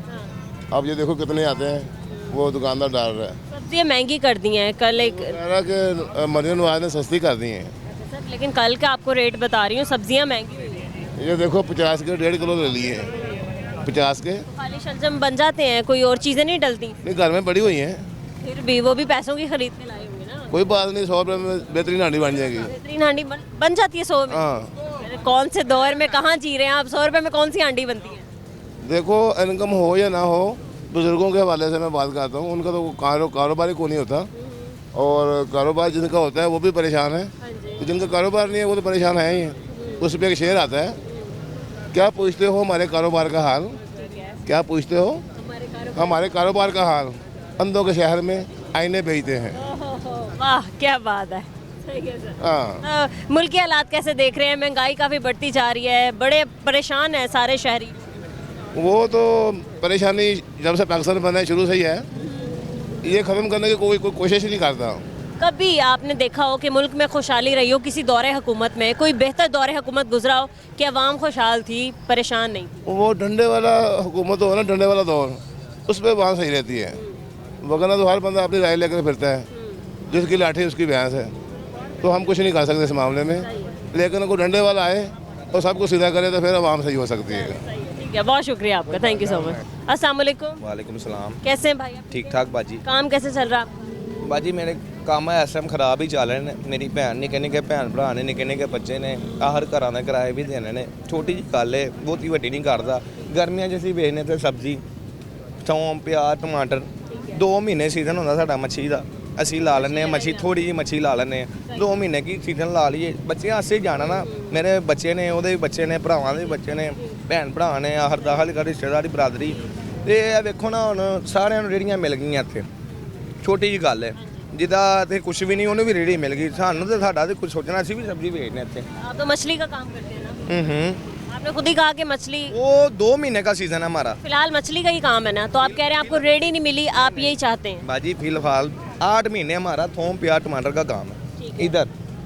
[SPEAKER 15] अब ये देखो कितने आते हैं, वो दुकानदार डाल रहा है।
[SPEAKER 1] सब्जियाँ महंगी कर दी हैं कल एक,
[SPEAKER 15] कह रहा कि मरियम नवाज ने सस्ती कर दी हैं।
[SPEAKER 1] सर लेकिन कल का आपको रेट बता रही हूँ, सब्जियाँ महंगी हुई हैं।
[SPEAKER 15] ये देखो 50 के 1.5 किलो ले लिए हैं, 50 के।
[SPEAKER 1] खाली शलजम बन जाते हैं, कोई और चीज़ें नहीं डलती?
[SPEAKER 15] नहीं, घर में पड़ी हुई हैं।
[SPEAKER 1] फिर भी वो भी पैसों की खरीद के लाए होंगे ना।
[SPEAKER 15] कोई बात नहीं, 100 रुपये में बेहतरीन हांडी बन जाएगी।
[SPEAKER 1] बेहतरीन हांडी बन जाती है 100 में?
[SPEAKER 15] हाँ।
[SPEAKER 1] कौन से दौर में कहाँ जी रहे हैं आप? 100 रुपये में कौन सी हांडी बनती है?
[SPEAKER 15] देखो इनकम हो या ना हो, बुजुर्गों के हवाले से मैं बात करता हूँ, उनका तो कारोबार ही कोई नहीं होता, और कारोबार जिनका होता है वो भी परेशान है, तो जिनका कारोबार नहीं है वो तो परेशान है ही। उस पर एक शेर आता है, क्या पूछते हो हमारे कारोबार का हाल, क्या पूछते हो हमारे कारोबार का हाल, अंधों के शहर में आईने बेचते हैं।
[SPEAKER 1] वाह क्या बात है, सही है सर।
[SPEAKER 15] हाँ,
[SPEAKER 1] मुल्क के हालात कैसे देख रहे हैं? महंगाई काफ़ी बढ़ती जा रही है, बड़े परेशान हैं सारे शहरी।
[SPEAKER 15] वो तो परेशानी जब से पाकिस्तान बना है शुरू से ही है, ये ख़त्म करने की कोई कोशिश नहीं करता।
[SPEAKER 1] कभी आपने देखा हो कि मुल्क में खुशहाली रही हो, किसी दौरे हुकूमत में कोई बेहतर दौरे हुकूमत गुजरा हो कि अवाम खुशहाल थी, परेशान नहीं?
[SPEAKER 15] वो डंडे वाला हुकूमत हो ना, डंडे वाला दौर, उस पर वहाँ सही रहती है, वगरना तो हर बंदा अपनी राय लेकर फिरता है, जिसकी लाठी उसकी भैंस है, तो हम कुछ नहीं कर सकते इस मामले में। लेकिन अगर डंडे वाला आए और सबको सीधा करे तो फिर आवाम सही हो सकती है।
[SPEAKER 1] ठीक है, बहुत शुक्रिया आपका, थैंक यू सो मच। अस्सलाम वालेकुम।
[SPEAKER 16] वालेकुम सलाम।
[SPEAKER 1] कैसे हैं भाई?
[SPEAKER 16] ठीक ठाक बाजी।
[SPEAKER 1] काम कैसे चल रहा है?
[SPEAKER 16] बाजी मेरे काम इस टाइम खराब ही चल रहे हैं। मेरी भैन निक्के निक्के भैन भरा ने, निक्के निक्के बच्चे ने, हर घर का किराए भी देने ने, छोटी जी गल है, बहुती वड्डी नहीं करता। गर्मियां च असीं बेचने ते सब्जी, थोम, प्याज, टमाटर, 2 महीने सीजन होंदा साडा मच्छी दा, ਅਸੀਂ ਲਾ ਲੈਂਦੇ ਹਾਂ ਮੱਛੀ, ਥੋੜੀ ਜਿਹੀ ਮੱਛੀ ਲਾ ਲੈਂਦੇ ਹਾਂ, 2 ਮਹੀਨੇ ਕੀ ਸੀਜ਼ਨ ਲਾ ਲਈਏ। ਬੱਚਿਆਂ ਵਾਸਤੇ ਜਾਣਾ ਨਾ, ਮੇਰੇ ਬੱਚੇ ਨੇ, ਉਹਦੇ ਵੀ ਬੱਚੇ ਨੇ, ਭਰਾਵਾਂ ਦੇ ਬੱਚੇ ਨੇ, ਭੈਣ ਭਰਾ ਨੇ, ਹਰ ਦਾਖਲ ਕਰ ਰਿਸ਼ਤੇਦਾਰੀ ਬਰਾਦਰੀ, ਤੇ ਇਹ ਵੇਖੋ ਨਾ ਹੁਣ ਸਾਰਿਆਂ ਨੂੰ ਰੇੜੀਆਂ ਮਿਲ ਗਈਆਂ ਇੱਥੇ, ਛੋਟੀ ਜਿਹੀ ਗੱਲ ਹੈ, ਜਿਹਦਾ ਤੇ ਕੁਝ ਵੀ ਨਹੀਂ ਉਹਨੂੰ ਵੀ ਰੇੜੀ ਮਿਲ ਗਈ, ਸਾਨੂੰ ਤੇ ਸਾਡਾ ਤੇ ਕੁਝ ਸੋਚਣਾ, ਅਸੀਂ ਵੀ ਸਬਜ਼ੀ ਵੇਚਦੇ ਇੱਥੇ।
[SPEAKER 1] आप तो मछली का काम करते हैं ना? आपने खुद ही कहा कि मछली,
[SPEAKER 16] वो 2 महीने का सीज़न है हमारा।
[SPEAKER 1] फिलहाल मछली का ही काम है ना, तो आप कह रहे हैं आपको रेडी नहीं मिली, आप यही चाहते हैं?
[SPEAKER 16] बाजी फिलहाल 8 महीने हमारा थोम प्याज टमाटर का काम है,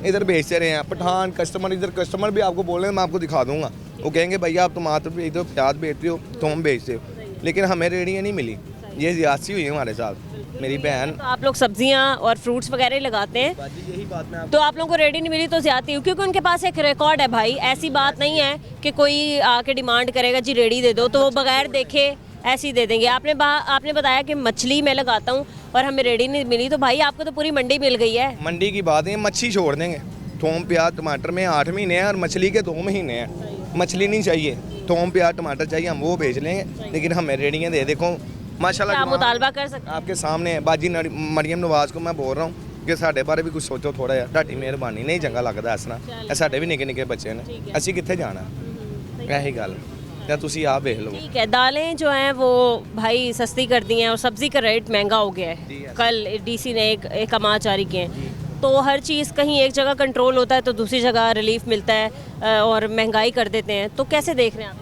[SPEAKER 16] इधर बेचते रहे हैं। पठान कस्टमर, इधर कस्टमर भी आपको बोल रहे हैं, मैं आपको दिखा दूंगा, वो कहेंगे भैया आप टमाटर बेचते हो, प्याज बेचते हो, थोम बेचते हो, लेकिन हमें रेडियाँ नहीं मिली। ये ज्यादती हुई है हमारे साथ। मेरी बहन,
[SPEAKER 1] तो आप लोग सब्जियां और फ्रूट्स वगैरह लगाते हैं,
[SPEAKER 16] यही बात मैं
[SPEAKER 1] तो आप लोगों को रेडी नहीं मिली तो ज्यादती हुई, क्योंकि उनके पास एक रिकॉर्ड है भाई, ऐसी बात नहीं है कि कोई आके डिमांड करेगा जी रेडी दे दो, तो वो बगैर देखे ऐसे ही दे देंगे। आपने बताया कि मछली मैं लगाता हूँ और हमें रेडी नहीं मिली, तो भाई आपको तो पूरी मंडी मिल गई है।
[SPEAKER 16] मंडी की बात है, मच्छी छोड़ देंगे, थोम प्याज टमाटर में 8 महीने हैं और मछली के 2 महीने हैं। मछली नहीं चाहिए, थोम प्याज टमाटर चाहिए, हम वो बेच लेंगे, लेकिन हमें रेडियाँ दे। देखो माशाल्लाह
[SPEAKER 1] आप मुतालबा कर सकते हैं
[SPEAKER 16] आपके सामने है। बाजी मरियम नवाज को मैं बोल रहा हूँ कि साढ़े बारे भी कुछ सोचो थोड़ा जिहा, ਤੁਹਾਡੀ ਮਿਹਰਬਾਨੀ, नहीं चंगा लगता हसना, ਸਾਡੇ भी निक्के निक्के बच्चे ने, ਅਸੀਂ कित्थे जाना, यही गल या तुसी आप देख लो।
[SPEAKER 1] ठीक है, दालें जो हैं वो भाई सस्ती कर दी हैं और सब्ज़ी का रेट महंगा हो गया है। कल डीसी ने एक अहकाम जारी किए हैं, तो हर चीज़ कहीं एक जगह कंट्रोल होता है तो दूसरी जगह रिलीफ मिलता है और महंगाई कर देते हैं, तो कैसे देख रहे हैं आप?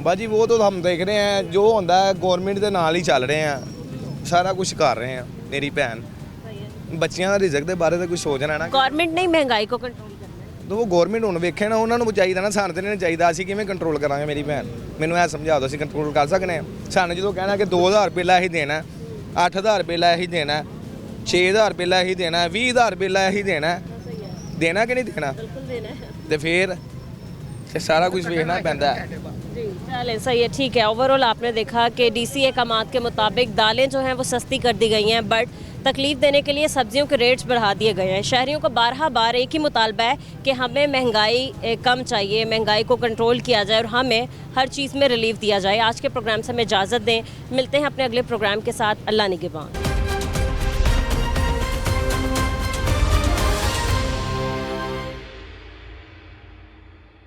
[SPEAKER 16] बाजी वो तो हम देख रहे हैं, जो होता है गवर्नमेंट के नाल ही चल रहे हैं, ਸਾਰਾ ਕੁਝ ਕਰ ਰਹੇ ਆ ਮੇਰੀ ਭੈਣ ਬੱਚਿਆਂ ਦਾ ਰਿਜ਼ਕ ਦੇ ਬਾਰੇ ਤਾਂ ਕੁਝ ਸੋਚਣਾ ਨਾ
[SPEAKER 1] गवर्नमेंट नहीं महंगाई को कंट्रोल करना है।
[SPEAKER 16] ਤਾਂ ਉਹ ਗਵਰਨਮੈਂਟ ਹੁਣ ਵੇਖੇ ਨਾ ਉਹਨਾਂ ਨੂੰ ਚਾਹੀਦਾ ਨਾ ਸਾਨੂੰ ਤੇ ਨਹੀਂ ਚਾਹੀਦਾ ਅਸੀਂ ਕਿਵੇਂ ਕੰਟਰੋਲ ਕਰਾਂਗੇ ਮੇਰੀ ਭੈਣ ਮੈਨੂੰ ਇਹ ਸਮਝਾ ਦਿਓ ਅਸੀਂ ਕੰਟਰੋਲ ਕਰ ਸਕਨੇ ਆ ਸਾਨੂੰ ਜਦੋਂ ਕਹਿਣਾ ਕਿ 2000 ਰੁਪਏ ਲਾ ਹੀ ਦੇਣਾ 8000 ਰੁਪਏ ਲਾ ਹੀ ਦੇਣਾ 6000 ਰੁਪਏ ਲਾ ਹੀ ਦੇਣਾ 20000 ਰੁਪਏ ਲਾ ਹੀ ਦੇਣਾ ਕਿ ਨਹੀਂ ਦੇਣਾ
[SPEAKER 1] बिल्कुल देना है
[SPEAKER 16] ਤੇ ਫਿਰ ਤੇ ਸਾਰਾ ਕੁਝ ਵੇਖਣਾ ਪੈਂਦਾ ਹੈ
[SPEAKER 1] जी चलें सही है ठीक है। ओवरऑल आपने देखा कि डीसी एकामात के मुताबिक दालें जो हैं वो सस्ती कर दी गई हैं बट तकलीफ देने के लिए सब्जियों के रेट्स बढ़ा दिए गए हैं। शहरियों का बार एक ही मुतालबा है कि हमें महंगाई कम चाहिए, महंगाई को कंट्रोल किया जाए और हमें हर चीज़ में रिलीफ दिया जाए। आज के प्रोग्राम से हमें इजाज़त दें, मिलते हैं अपने अगले प्रोग्राम के साथ। अल्लाह निगहबान।